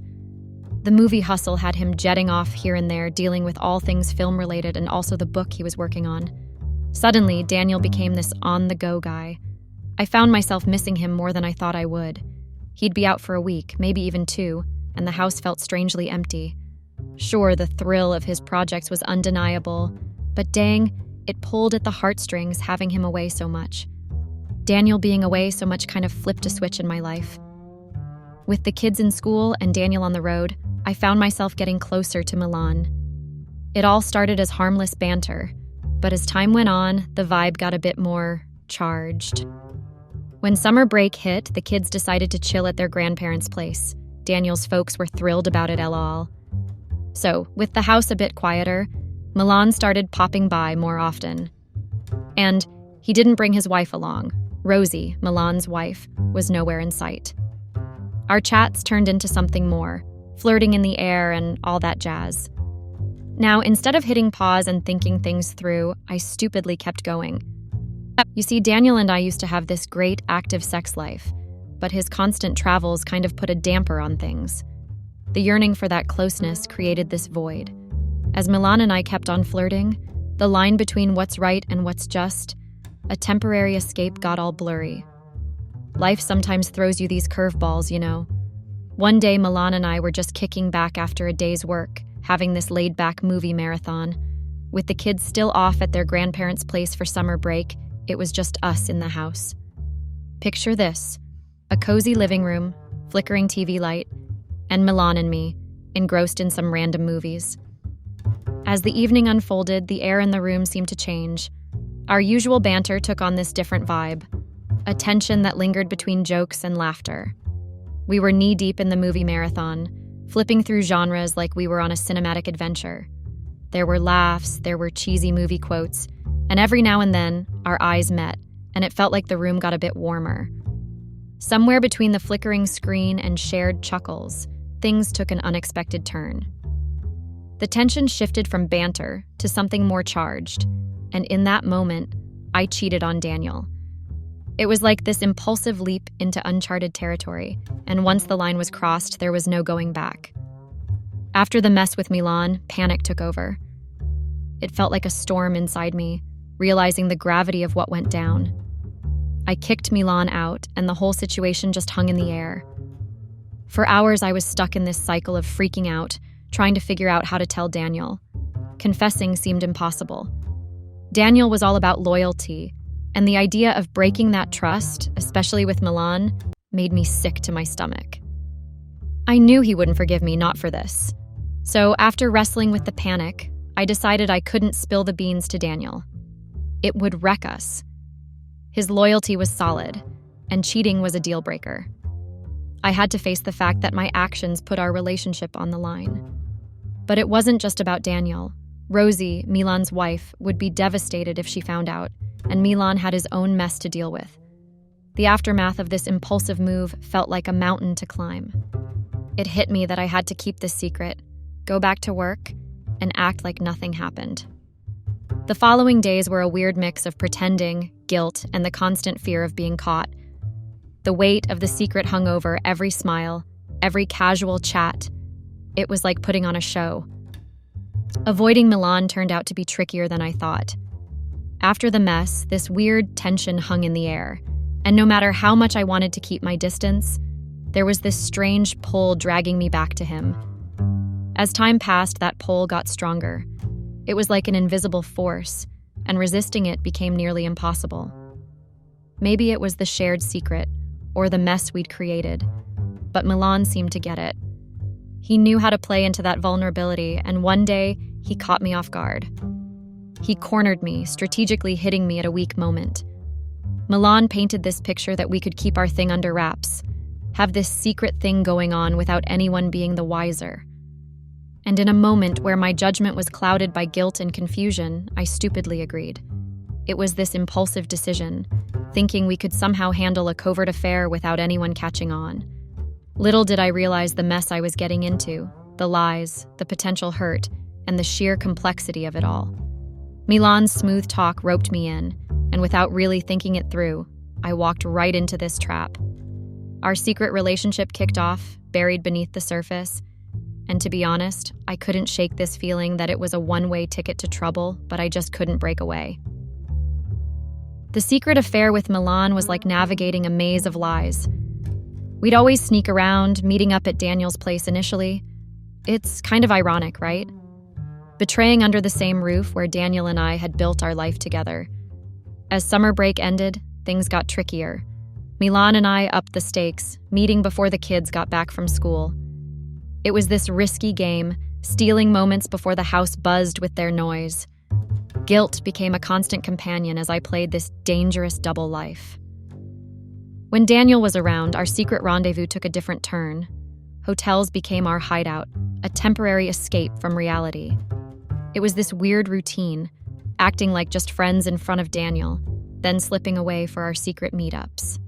The movie hustle had him jetting off here and there, dealing with all things film-related and also the book he was working on. Suddenly, Daniel became this on-the-go guy. I found myself missing him more than I thought I would. He'd be out for a week, maybe even 2, and the house felt strangely empty. Sure, the thrill of his projects was undeniable, but dang, it pulled at the heartstrings having him away so much. Daniel being away so much kind of flipped a switch in my life. With the kids in school and Daniel on the road, I found myself getting closer to Milan. It all started as harmless banter, but as time went on, the vibe got a bit more charged. When summer break hit, the kids decided to chill at their grandparents' place. Daniel's folks were thrilled about it lol. So, with the house a bit quieter, Milan started popping by more often. And he didn't bring his wife along. Rosie, Milan's wife, was nowhere in sight. Our chats turned into something more, flirting in the air and all that jazz. Now, instead of hitting pause and thinking things through, I stupidly kept going. You see, Daniel and I used to have this great active sex life, but his constant travels kind of put a damper on things. The yearning for that closeness created this void. As Milan and I kept on flirting, the line between what's right and what's just, a temporary escape got all blurry. Life sometimes throws you these curveballs, you know. One day, Milan and I were just kicking back after a day's work, having this laid-back movie marathon. With the kids still off at their grandparents' place for summer break, it was just us in the house. Picture this: a cozy living room, flickering TV light, and Milan and me, engrossed in some random movies. As the evening unfolded, the air in the room seemed to change. Our usual banter took on this different vibe, a tension that lingered between jokes and laughter. We were knee-deep in the movie marathon, flipping through genres like we were on a cinematic adventure. There were laughs, there were cheesy movie quotes, and every now and then, our eyes met, and it felt like the room got a bit warmer. Somewhere between the flickering screen and shared chuckles, things took an unexpected turn. The tension shifted from banter to something more charged, and in that moment, I cheated on Daniel. It was like this impulsive leap into uncharted territory, and once the line was crossed, there was no going back. After the mess with Milan, panic took over. It felt like a storm inside me, realizing the gravity of what went down. I kicked Milan out, and the whole situation just hung in the air. For hours, I was stuck in this cycle of freaking out, trying to figure out how to tell Daniel. Confessing seemed impossible. Daniel was all about loyalty, and the idea of breaking that trust, especially with Milan, made me sick to my stomach. I knew he wouldn't forgive me not for this. So after wrestling with the panic, I decided I couldn't spill the beans to Daniel. It would wreck us. His loyalty was solid, and cheating was a deal breaker. I had to face the fact that my actions put our relationship on the line. But it wasn't just about Daniel. Rosie, Milan's wife, would be devastated if she found out, and Milan had his own mess to deal with. The aftermath of this impulsive move felt like a mountain to climb. It hit me that I had to keep this secret, go back to work, and act like nothing happened. The following days were a weird mix of pretending, guilt, and the constant fear of being caught. The weight of the secret hung over every smile, every casual chat. It was like putting on a show. Avoiding Milan turned out to be trickier than I thought. After the mess, this weird tension hung in the air, and no matter how much I wanted to keep my distance, there was this strange pull dragging me back to him. As time passed, that pull got stronger. It was like an invisible force, and resisting it became nearly impossible. Maybe it was the shared secret, or the mess we'd created, but Milan seemed to get it. He knew how to play into that vulnerability, and one day, he caught me off guard. He cornered me, strategically hitting me at a weak moment. Milan painted this picture that we could keep our thing under wraps, have this secret thing going on without anyone being the wiser. And in a moment where my judgment was clouded by guilt and confusion, I stupidly agreed. It was this impulsive decision, thinking we could somehow handle a covert affair without anyone catching on. Little did I realize the mess I was getting into, the lies, the potential hurt, and the sheer complexity of it all. Milan's smooth talk roped me in, and without really thinking it through, I walked right into this trap. Our secret relationship kicked off, buried beneath the surface, and to be honest, I couldn't shake this feeling that it was a one-way ticket to trouble, but I just couldn't break away. The secret affair with Milan was like navigating a maze of lies. We'd always sneak around, meeting up at Daniel's place initially. It's kind of ironic, right? Betraying under the same roof where Daniel and I had built our life together. As summer break ended, things got trickier. Milan and I upped the stakes, meeting before the kids got back from school. It was this risky game, stealing moments before the house buzzed with their noise. Guilt became a constant companion as I played this dangerous double life. When Daniel was around, our secret rendezvous took a different turn. Hotels became our hideout, a temporary escape from reality. It was this weird routine, acting like just friends in front of Daniel, then slipping away for our secret meetups.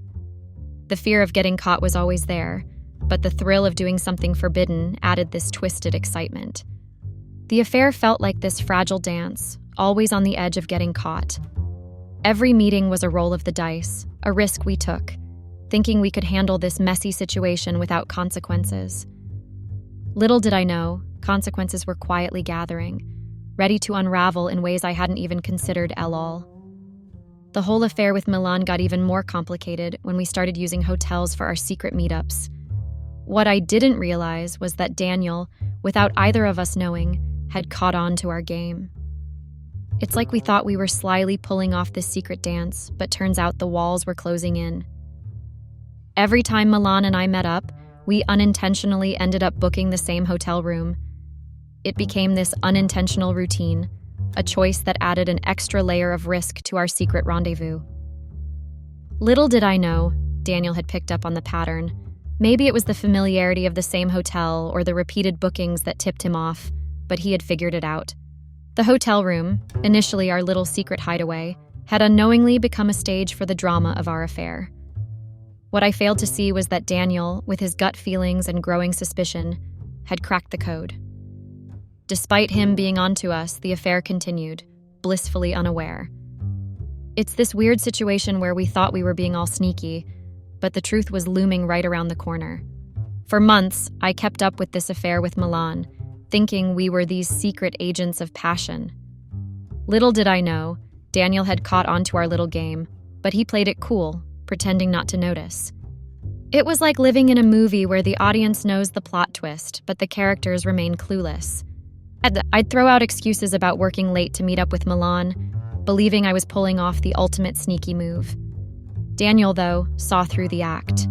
The fear of getting caught was always there, but the thrill of doing something forbidden added this twisted excitement. The affair felt like this fragile dance, always on the edge of getting caught. Every meeting was a roll of the dice, a risk we took, thinking we could handle this messy situation without consequences. Little did I know, consequences were quietly gathering, ready to unravel in ways I hadn't even considered at all. The whole affair with Milan got even more complicated when we started using hotels for our secret meetups. What I didn't realize was that Daniel, without either of us knowing, had caught on to our game. It's like we thought we were slyly pulling off this secret dance, but turns out the walls were closing in. Every time Milan and I met up, we unintentionally ended up booking the same hotel room. It became this unintentional routine, a choice that added an extra layer of risk to our secret rendezvous. Little did I know, Daniel had picked up on the pattern. Maybe it was the familiarity of the same hotel or the repeated bookings that tipped him off, but he had figured it out. The hotel room, initially our little secret hideaway, had unknowingly become a stage for the drama of our affair. What I failed to see was that Daniel, with his gut feelings and growing suspicion, had cracked the code. Despite him being onto us, the affair continued, blissfully unaware. It's this weird situation where we thought we were being all sneaky, but the truth was looming right around the corner. For months, I kept up with this affair with Milan, thinking we were these secret agents of passion. Little did I know, Daniel had caught on to our little game, but he played it cool, pretending not to notice. It was like living in a movie where the audience knows the plot twist, but the characters remain clueless. I'd throw out excuses about working late to meet up with Milan, believing I was pulling off the ultimate sneaky move. Daniel, though, saw through the act.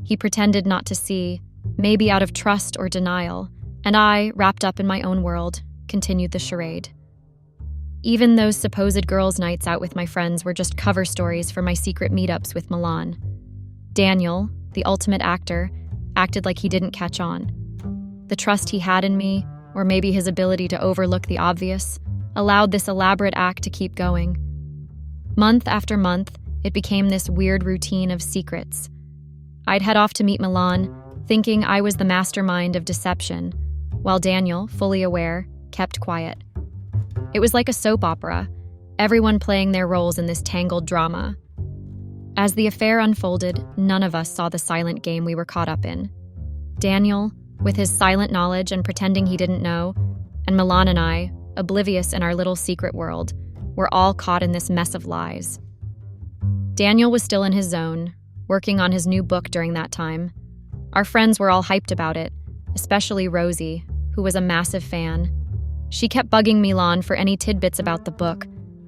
He pretended not to see, maybe out of trust or denial, and I, wrapped up in my own world, continued the charade. Even those supposed girls' nights out with my friends were just cover stories for my secret meetups with Milan. Daniel, the ultimate actor, acted like he didn't catch on. The trust he had in me, or maybe his ability to overlook the obvious, allowed this elaborate act to keep going. Month after month, it became this weird routine of secrets. I'd head off to meet Milan, thinking I was the mastermind of deception, while Daniel, fully aware, kept quiet. It was like a soap opera, everyone playing their roles in this tangled drama. As the affair unfolded, none of us saw the silent game we were caught up in. Daniel, with his silent knowledge and pretending he didn't know, and Milan and I, oblivious in our little secret world, were all caught in this mess of lies. Daniel was still in his zone, working on his new book during that time. Our friends were all hyped about it, especially Rosie, who was a massive fan. She kept bugging Milan for any tidbits about the book,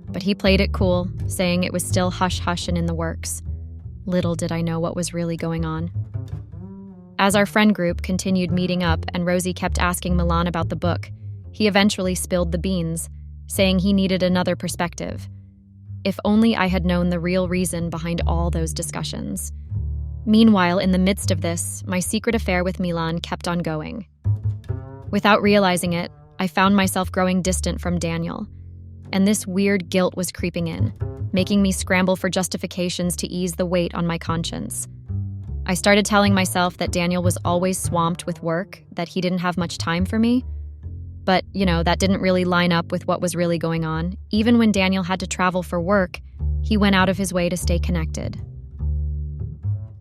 but he played it cool, saying it was still hush-hush and in the works. Little did I know what was really going on. As our friend group continued meeting up and Rosie kept asking Milan about the book, he eventually spilled the beans, saying he needed another perspective. If only I had known the real reason behind all those discussions. Meanwhile, in the midst of this, my secret affair with Milan kept on going. Without realizing it, I found myself growing distant from Daniel, and this weird guilt was creeping in, making me scramble for justifications to ease the weight on my conscience. I started telling myself that Daniel was always swamped with work, that he didn't have much time for me. But, that didn't really line up with what was really going on. Even when Daniel had to travel for work, he went out of his way to stay connected.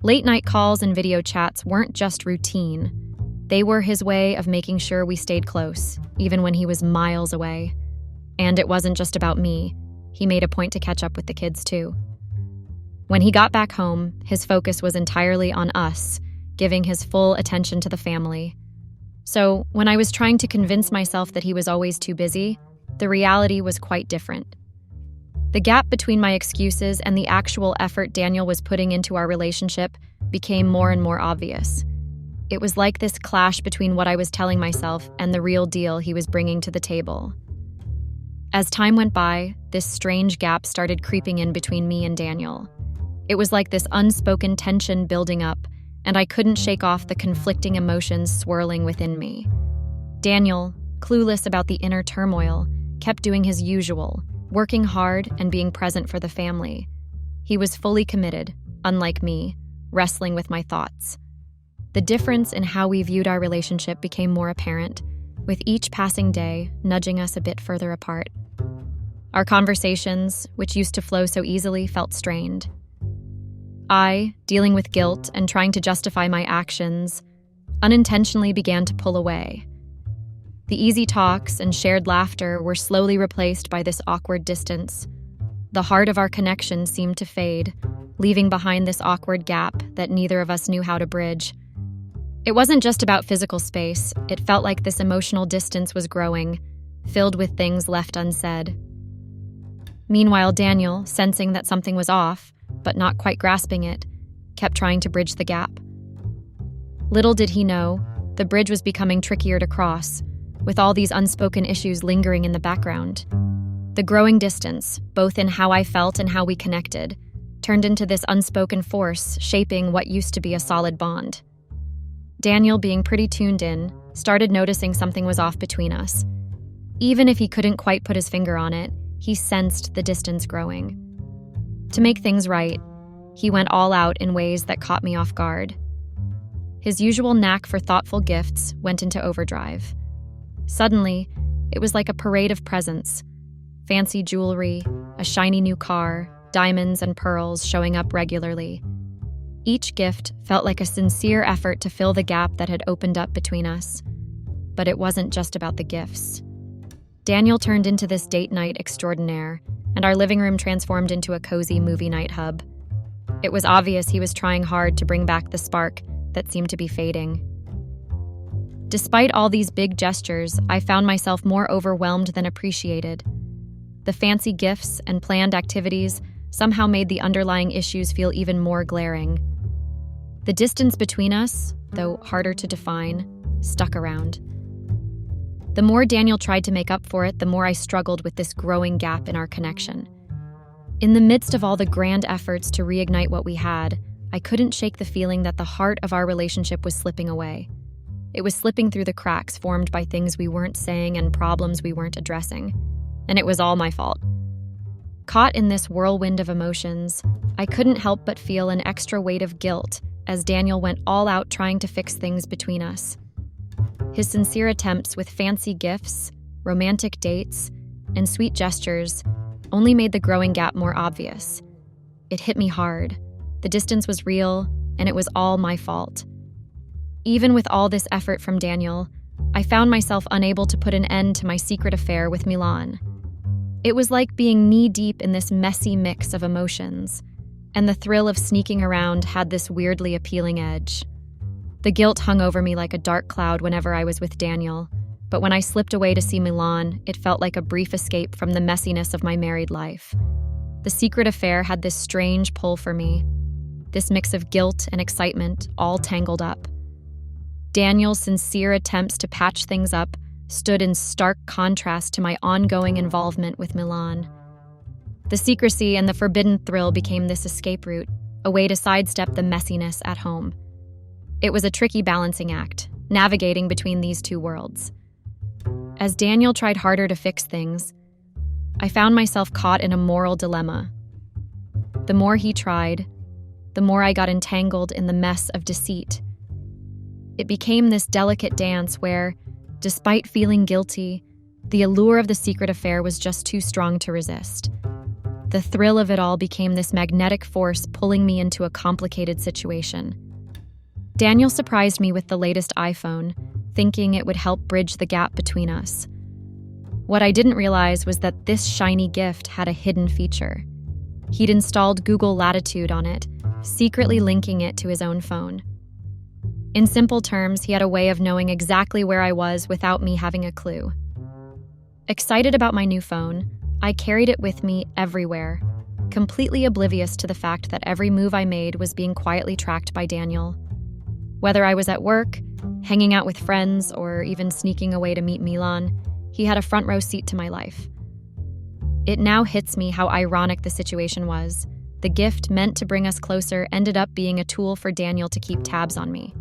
Late-night calls and video chats weren't just routine. They were his way of making sure we stayed close, even when he was miles away. And it wasn't just about me. He made a point to catch up with the kids, too. When he got back home, his focus was entirely on us, giving his full attention to the family. So, when I was trying to convince myself that he was always too busy, the reality was quite different. The gap between my excuses and the actual effort Daniel was putting into our relationship became more and more obvious. It was like this clash between what I was telling myself and the real deal he was bringing to the table. As time went by, this strange gap started creeping in between me and Daniel. It was like this unspoken tension building up, and I couldn't shake off the conflicting emotions swirling within me. Daniel, clueless about the inner turmoil, kept doing his usual, working hard and being present for the family. He was fully committed, unlike me, wrestling with my thoughts. The difference in how we viewed our relationship became more apparent, with each passing day nudging us a bit further apart. Our conversations, which used to flow so easily, felt strained. I, dealing with guilt and trying to justify my actions, unintentionally began to pull away. The easy talks and shared laughter were slowly replaced by this awkward distance. The heart of our connection seemed to fade, leaving behind this awkward gap that neither of us knew how to bridge. It wasn't just about physical space. It felt like this emotional distance was growing, filled with things left unsaid. Meanwhile, Daniel, sensing that something was off, but not quite grasping it, kept trying to bridge the gap. Little did he know, the bridge was becoming trickier to cross, with all these unspoken issues lingering in the background. The growing distance, both in how I felt and how we connected, turned into this unspoken force shaping what used to be a solid bond. Daniel, being pretty tuned in, started noticing something was off between us. Even if he couldn't quite put his finger on it, he sensed the distance growing. To make things right, he went all out in ways that caught me off guard. His usual knack for thoughtful gifts went into overdrive. Suddenly, it was like a parade of presents. Fancy jewelry, a shiny new car, diamonds and pearls showing up regularly. Each gift felt like a sincere effort to fill the gap that had opened up between us. But it wasn't just about the gifts. Daniel turned into this date night extraordinaire, and our living room transformed into a cozy movie night hub. It was obvious he was trying hard to bring back the spark that seemed to be fading. Despite all these big gestures, I found myself more overwhelmed than appreciated. The fancy gifts and planned activities somehow made the underlying issues feel even more glaring. The distance between us, though harder to define, stuck around. The more Daniel tried to make up for it, the more I struggled with this growing gap in our connection. In the midst of all the grand efforts to reignite what we had, I couldn't shake the feeling that the heart of our relationship was slipping away. It was slipping through the cracks formed by things we weren't saying and problems we weren't addressing. And it was all my fault. Caught in this whirlwind of emotions, I couldn't help but feel an extra weight of guilt as Daniel went all out trying to fix things between us. His sincere attempts with fancy gifts, romantic dates, and sweet gestures only made the growing gap more obvious. It hit me hard. The distance was real, and it was all my fault. Even with all this effort from Daniel, I found myself unable to put an end to my secret affair with Milan. It was like being knee-deep in this messy mix of emotions, and the thrill of sneaking around had this weirdly appealing edge. The guilt hung over me like a dark cloud whenever I was with Daniel, but when I slipped away to see Milan, it felt like a brief escape from the messiness of my married life. The secret affair had this strange pull for me, this mix of guilt and excitement all tangled up. Daniel's sincere attempts to patch things up stood in stark contrast to my ongoing involvement with Milan. The secrecy and the forbidden thrill became this escape route, a way to sidestep the messiness at home. It was a tricky balancing act, navigating between these two worlds. As Daniel tried harder to fix things, I found myself caught in a moral dilemma. The more he tried, the more I got entangled in the mess of deceit. It became this delicate dance where, despite feeling guilty, the allure of the secret affair was just too strong to resist. The thrill of it all became this magnetic force pulling me into a complicated situation. Daniel surprised me with the latest iPhone, thinking it would help bridge the gap between us. What I didn't realize was that this shiny gift had a hidden feature. He'd installed Google Latitude on it, secretly linking it to his own phone. In simple terms, he had a way of knowing exactly where I was without me having a clue. Excited about my new phone, I carried it with me everywhere, completely oblivious to the fact that every move I made was being quietly tracked by Daniel. Whether I was at work, hanging out with friends, or even sneaking away to meet Milan, he had a front row seat to my life. It now hits me how ironic the situation was. The gift meant to bring us closer ended up being a tool for Daniel to keep tabs on me.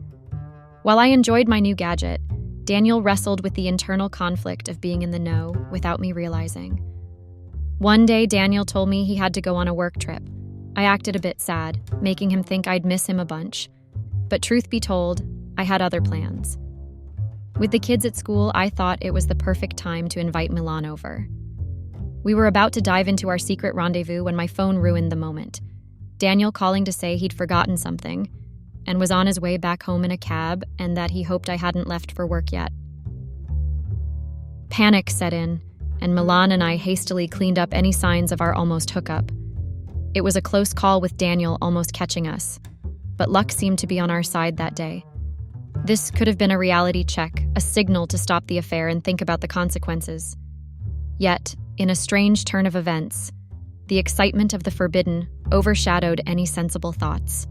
While I enjoyed my new gadget, Daniel wrestled with the internal conflict of being in the know without me realizing. One day, Daniel told me he had to go on a work trip. I acted a bit sad, making him think I'd miss him a bunch. But truth be told, I had other plans. With the kids at school, I thought it was the perfect time to invite Milan over. We were about to dive into our secret rendezvous when my phone ruined the moment. Daniel calling to say he'd forgotten something and was on his way back home in a cab and that he hoped I hadn't left for work yet. Panic set in, and Milan and I hastily cleaned up any signs of our almost hookup. It was a close call with Daniel almost catching us, but luck seemed to be on our side that day. This could have been a reality check, a signal to stop the affair and think about the consequences. Yet, in a strange turn of events, the excitement of the forbidden overshadowed any sensible thoughts.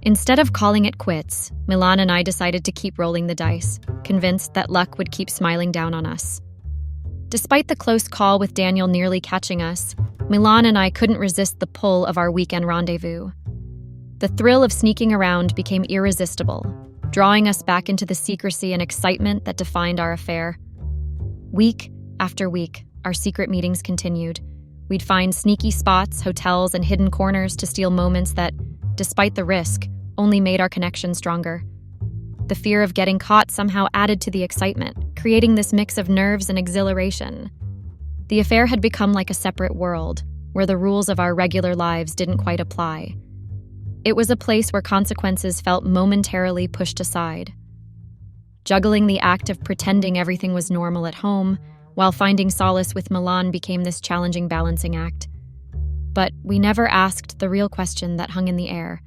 Instead of calling it quits, Milan and I decided to keep rolling the dice, convinced that luck would keep smiling down on us. Despite the close call with Daniel nearly catching us, Milan and I couldn't resist the pull of our weekend rendezvous. The thrill of sneaking around became irresistible, drawing us back into the secrecy and excitement that defined our affair. Week after week, our secret meetings continued. We'd find sneaky spots, hotels, and hidden corners to steal moments that, despite the risk, only made our connection stronger. The fear of getting caught somehow added to the excitement, creating this mix of nerves and exhilaration. The affair had become like a separate world, where the rules of our regular lives didn't quite apply. It was a place where consequences felt momentarily pushed aside. Juggling the act of pretending everything was normal at home, while finding solace with Milan became this challenging balancing act. But we never asked the real question that hung in the air.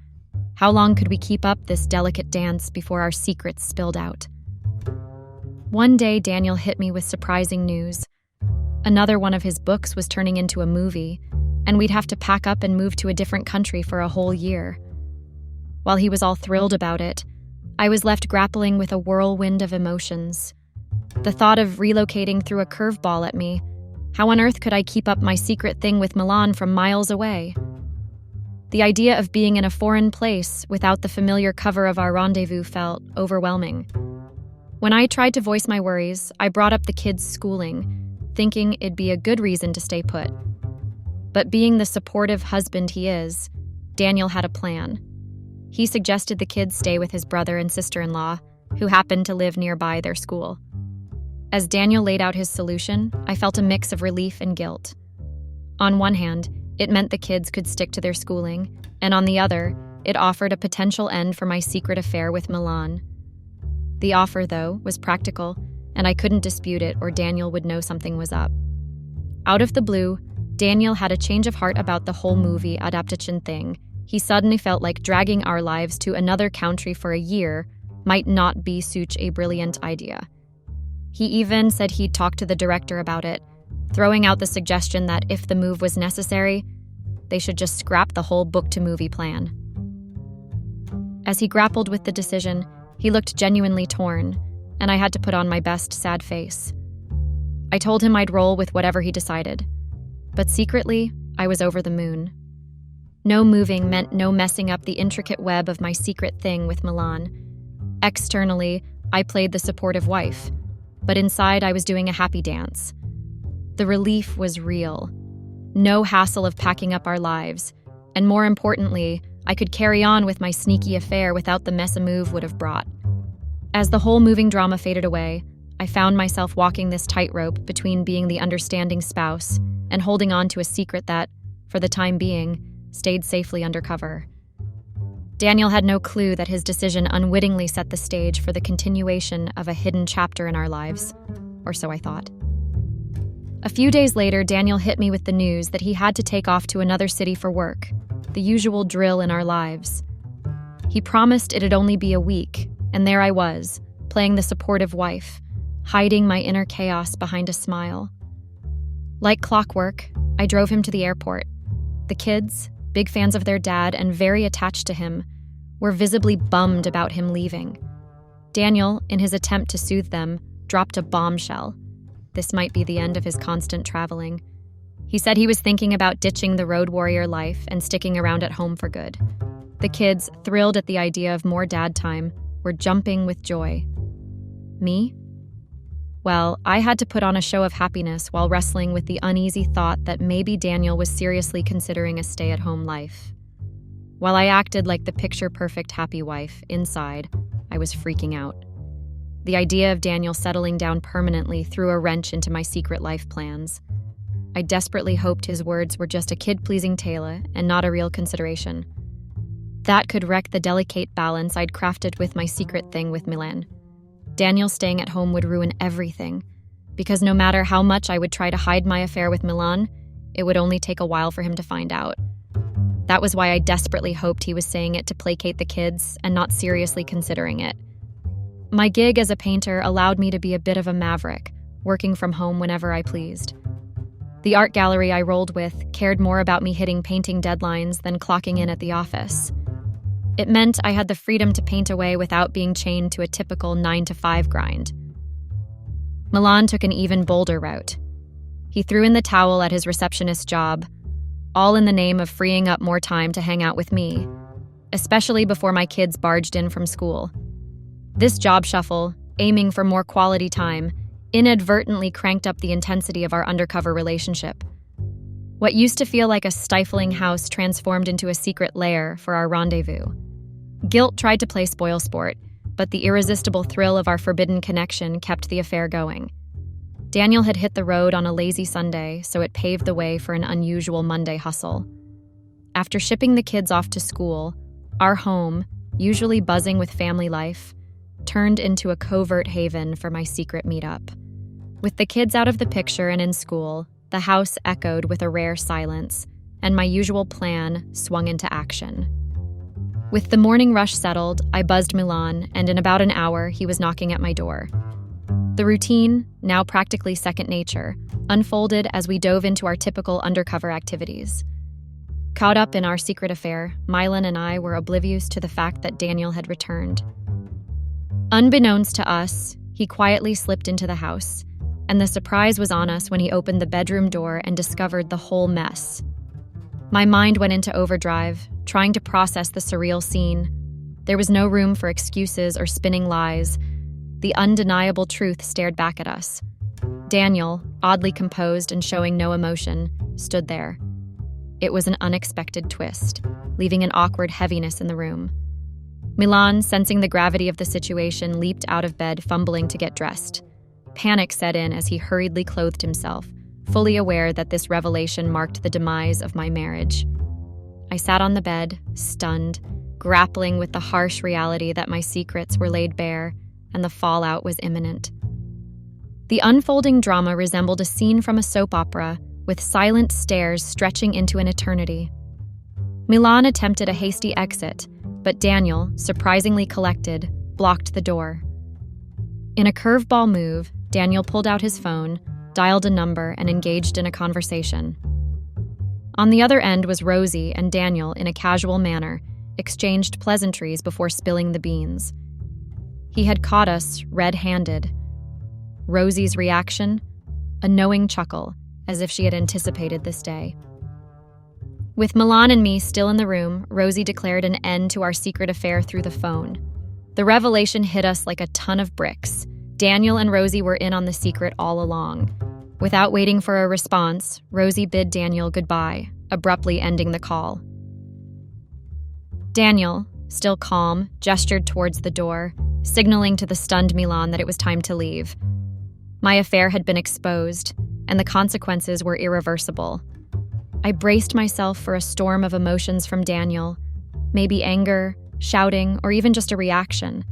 How long could we keep up this delicate dance before our secrets spilled out? One day, Daniel hit me with surprising news. Another one of his books was turning into a movie, and we'd have to pack up and move to a different country for a whole year. While he was all thrilled about it, I was left grappling with a whirlwind of emotions. The thought of relocating threw a curveball at me. How on earth could I keep up my secret thing with Milan from miles away? The idea of being in a foreign place without the familiar cover of our rendezvous felt overwhelming. When I tried to voice my worries, I brought up the kids' schooling, thinking it'd be a good reason to stay put. But being the supportive husband he is, Daniel had a plan. He suggested the kids stay with his brother and sister-in-law, who happened to live nearby their school. As Daniel laid out his solution, I felt a mix of relief and guilt. On one hand, it meant the kids could stick to their schooling, and on the other, it offered a potential end for my secret affair with Milan. The offer, though, was practical, and I couldn't dispute it or Daniel would know something was up. Out of the blue, Daniel had a change of heart about the whole movie adaptation thing. He suddenly felt like dragging our lives to another country for a year might not be such a brilliant idea. He even said he'd talk to the director about it, throwing out the suggestion that if the move was necessary, they should just scrap the whole book-to-movie plan. As he grappled with the decision, he looked genuinely torn, and I had to put on my best sad face. I told him I'd roll with whatever he decided, but secretly, I was over the moon. No moving meant no messing up the intricate web of my secret thing with Milan. Externally, I played the supportive wife, but inside I was doing a happy dance. The relief was real. No hassle of packing up our lives, and more importantly, I could carry on with my sneaky affair without the mess a move would have brought. As the whole moving drama faded away, I found myself walking this tightrope between being the understanding spouse and holding on to a secret that, for the time being, stayed safely undercover. Daniel had no clue that his decision unwittingly set the stage for the continuation of a hidden chapter in our lives, or so I thought. A few days later, Daniel hit me with the news that he had to take off to another city for work, the usual drill in our lives. He promised it'd only be a week, and there I was, playing the supportive wife, hiding my inner chaos behind a smile. Like clockwork, I drove him to the airport. The kids, big fans of their dad and very attached to him, were visibly bummed about him leaving. Daniel, in his attempt to soothe them, dropped a bombshell. This might be the end of his constant traveling. He said he was thinking about ditching the road warrior life and sticking around at home for good. The kids, thrilled at the idea of more dad time, were jumping with joy. Me? Well, I had to put on a show of happiness while wrestling with the uneasy thought that maybe Daniel was seriously considering a stay-at-home life. While I acted like the picture-perfect happy wife, inside, I was freaking out. The idea of Daniel settling down permanently threw a wrench into my secret life plans. I desperately hoped his words were just a kid-pleasing tale and not a real consideration. That could wreck the delicate balance I'd crafted with my secret thing with Milan. Daniel staying at home would ruin everything, because no matter how much I would try to hide my affair with Milan, it would only take a while for him to find out. That was why I desperately hoped he was saying it to placate the kids and not seriously considering it. My gig as a painter allowed me to be a bit of a maverick, working from home whenever I pleased. The art gallery I rolled with cared more about me hitting painting deadlines than clocking in at the office. It meant I had the freedom to paint away without being chained to a typical 9-to-5 grind. Milan took an even bolder route. He threw in the towel at his receptionist job, all in the name of freeing up more time to hang out with me, especially before my kids barged in from school. This job shuffle, aiming for more quality time, inadvertently cranked up the intensity of our undercover relationship. What used to feel like a stifling house transformed into a secret lair for our rendezvous. Guilt tried to play spoilsport, but the irresistible thrill of our forbidden connection kept the affair going. Daniel had hit the road on a lazy Sunday, so it paved the way for an unusual Monday hustle. After shipping the kids off to school, our home, usually buzzing with family life, turned into a covert haven for my secret meetup. With the kids out of the picture and in school, the house echoed with a rare silence, and my usual plan swung into action. With the morning rush settled, I buzzed Milan, and in about an hour, he was knocking at my door. The routine, now practically second nature, unfolded as we dove into our typical undercover activities. Caught up in our secret affair, Milan and I were oblivious to the fact that Daniel had returned. Unbeknownst to us, he quietly slipped into the house, and the surprise was on us when he opened the bedroom door and discovered the whole mess. My mind went into overdrive, trying to process the surreal scene. There was no room for excuses or spinning lies. The undeniable truth stared back at us. Daniel, oddly composed and showing no emotion, stood there. It was an unexpected twist, leaving an awkward heaviness in the room. Milan, sensing the gravity of the situation, leaped out of bed, fumbling to get dressed. Panic set in as he hurriedly clothed himself, fully aware that this revelation marked the demise of my marriage. I sat on the bed, stunned, grappling with the harsh reality that my secrets were laid bare and the fallout was imminent. The unfolding drama resembled a scene from a soap opera, with silent stares stretching into an eternity. Milan attempted a hasty exit, but Daniel, surprisingly collected, blocked the door. In a curveball move, Daniel pulled out his phone, dialed a number, and engaged in a conversation. On the other end was Rosie, and Daniel, in a casual manner, exchanged pleasantries before spilling the beans. He had caught us red-handed. Rosie's reaction? A knowing chuckle, as if she had anticipated this day. With Milan and me still in the room, Rosie declared an end to our secret affair through the phone. The revelation hit us like a ton of bricks. Daniel and Rosie were in on the secret all along. Without waiting for a response, Rosie bid Daniel goodbye, abruptly ending the call. Daniel, still calm, gestured towards the door, signaling to the stunned Milan that it was time to leave. My affair had been exposed, and the consequences were irreversible. I braced myself for a storm of emotions from Daniel, maybe anger, shouting, or even just a reaction,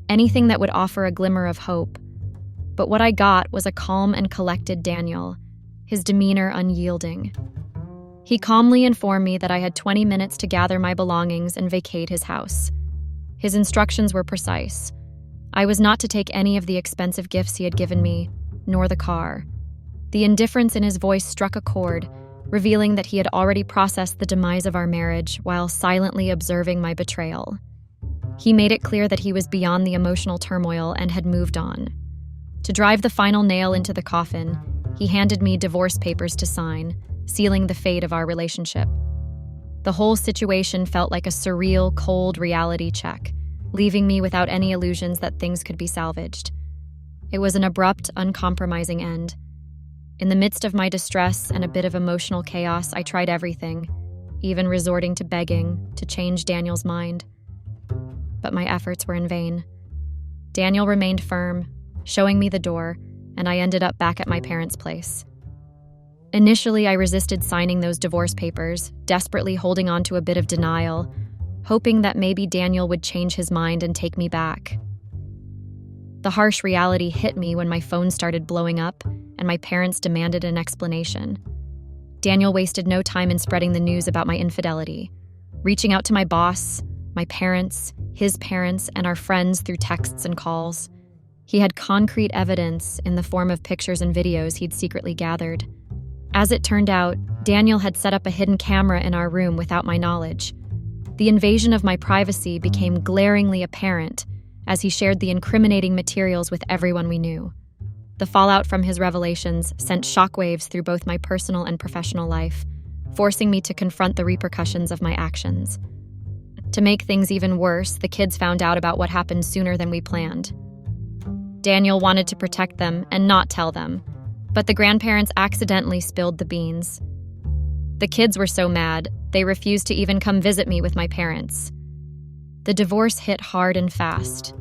anything that would offer a glimmer of hope. But what I got was a calm and collected Daniel, his demeanor unyielding. He calmly informed me that I had 20 minutes to gather my belongings and vacate his house. His instructions were precise. I was not to take any of the expensive gifts he had given me, nor the car. The indifference in his voice struck a chord, revealing that he had already processed the demise of our marriage while silently observing my betrayal. He made it clear that he was beyond the emotional turmoil and had moved on. To drive the final nail into the coffin, he handed me divorce papers to sign, sealing the fate of our relationship. The whole situation felt like a surreal, cold reality check, leaving me without any illusions that things could be salvaged. It was an abrupt, uncompromising end. In the midst of my distress and a bit of emotional chaos, I tried everything, even resorting to begging to change Daniel's mind. But my efforts were in vain. Daniel remained firm, showing me the door, and I ended up back at my parents' place. Initially, I resisted signing those divorce papers, desperately holding on to a bit of denial, hoping that maybe Daniel would change his mind and take me back. The harsh reality hit me when my phone started blowing up and my parents demanded an explanation. Daniel wasted no time in spreading the news about my infidelity, reaching out to my boss, my parents, his parents, and our friends through texts and calls. He had concrete evidence in the form of pictures and videos he'd secretly gathered. As it turned out, Daniel had set up a hidden camera in our room without my knowledge. The invasion of my privacy became glaringly apparent as he shared the incriminating materials with everyone we knew. The fallout from his revelations sent shockwaves through both my personal and professional life, forcing me to confront the repercussions of my actions. To make things even worse, the kids found out about what happened sooner than we planned. Daniel wanted to protect them and not tell them, but the grandparents accidentally spilled the beans. The kids were so mad, they refused to even come visit me with my parents. The divorce hit hard and fast.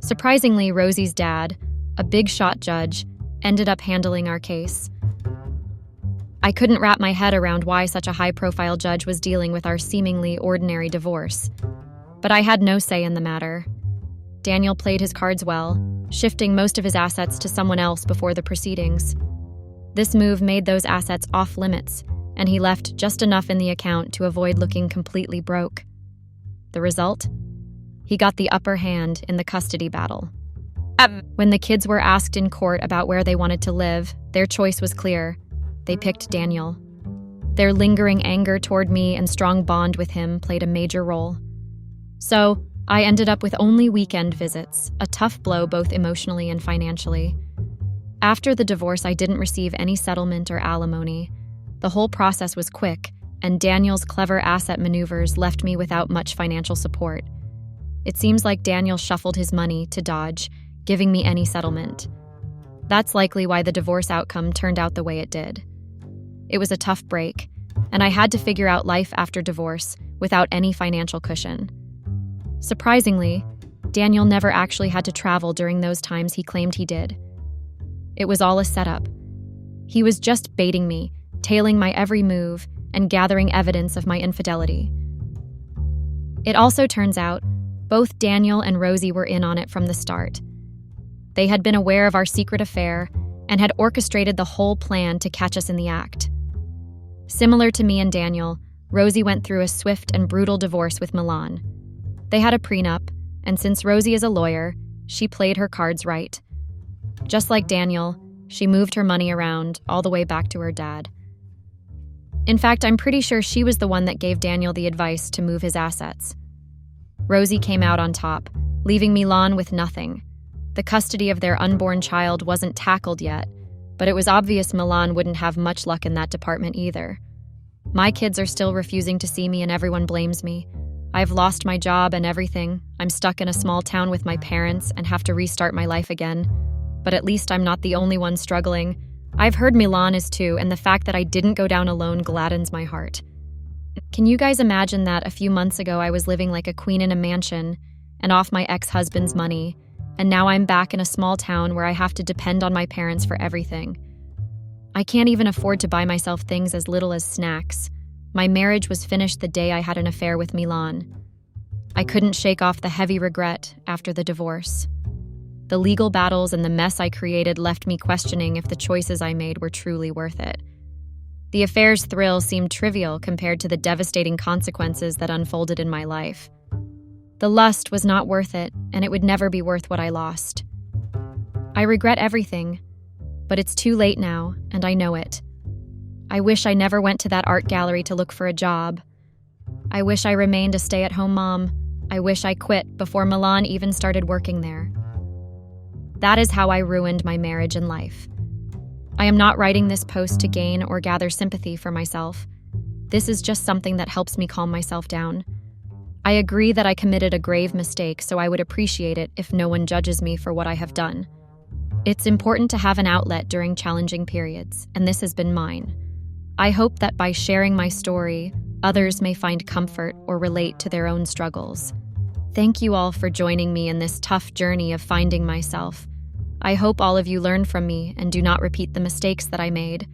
Surprisingly, Rosie's dad, a big-shot judge, ended up handling our case. I couldn't wrap my head around why such a high-profile judge was dealing with our seemingly ordinary divorce, but I had no say in the matter. Daniel played his cards well, shifting most of his assets to someone else before the proceedings. This move made those assets off-limits, and he left just enough in the account to avoid looking completely broke. The result? He got the upper hand in the custody battle. When the kids were asked in court about where they wanted to live, their choice was clear. They picked Daniel. Their lingering anger toward me and strong bond with him played a major role. So, I ended up with only weekend visits, a tough blow both emotionally and financially. After the divorce, I didn't receive any settlement or alimony. The whole process was quick, and Daniel's clever asset maneuvers left me without much financial support. It seems like Daniel shuffled his money to dodge giving me any settlement. That's likely why the divorce outcome turned out the way it did. It was a tough break, and I had to figure out life after divorce without any financial cushion. Surprisingly, Daniel never actually had to travel during those times he claimed he did. It was all a setup. He was just baiting me, tailing my every move, and gathering evidence of my infidelity. It also turns out, both Daniel and Rosie were in on it from the start. They had been aware of our secret affair and had orchestrated the whole plan to catch us in the act. Similar to me and Daniel, Rosie went through a swift and brutal divorce with Milan. They had a prenup, and since Rosie is a lawyer, she played her cards right. Just like Daniel, she moved her money around all the way back to her dad. In fact, I'm pretty sure she was the one that gave Daniel the advice to move his assets. Rosie came out on top, leaving Milan with nothing. The custody of their unborn child wasn't tackled yet, but it was obvious Milan wouldn't have much luck in that department either. My kids are still refusing to see me and everyone blames me. I've lost my job and everything. I'm stuck in a small town with my parents and have to restart my life again. But at least I'm not the only one struggling. I've heard Milan is too, and the fact that I didn't go down alone gladdens my heart. Can you guys imagine that a few months ago I was living like a queen in a mansion and off my ex-husband's money, and now I'm back in a small town where I have to depend on my parents for everything. I can't even afford to buy myself things as little as snacks. My marriage was finished the day I had an affair with Milan. I couldn't shake off the heavy regret after the divorce. The legal battles and the mess I created left me questioning if the choices I made were truly worth it. The affair's thrill seemed trivial compared to the devastating consequences that unfolded in my life. The lust was not worth it, and it would never be worth what I lost. I regret everything, but it's too late now, and I know it. I wish I never went to that art gallery to look for a job. I wish I remained a stay-at-home mom. I wish I quit before Milan even started working there. That is how I ruined my marriage and life. I am not writing this post to gain or gather sympathy for myself. This is just something that helps me calm myself down. I agree that I committed a grave mistake, so I would appreciate it if no one judges me for what I have done. It's important to have an outlet during challenging periods, and this has been mine. I hope that by sharing my story, others may find comfort or relate to their own struggles. Thank you all for joining me in this tough journey of finding myself. I hope all of you learn from me and do not repeat the mistakes that I made.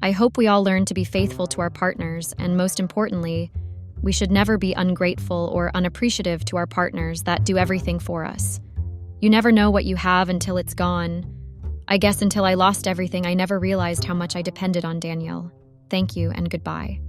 I hope we all learn to be faithful to our partners, and most importantly, we should never be ungrateful or unappreciative to our partners that do everything for us. You never know what you have until it's gone. I guess until I lost everything, I never realized how much I depended on Daniel. Thank you and goodbye.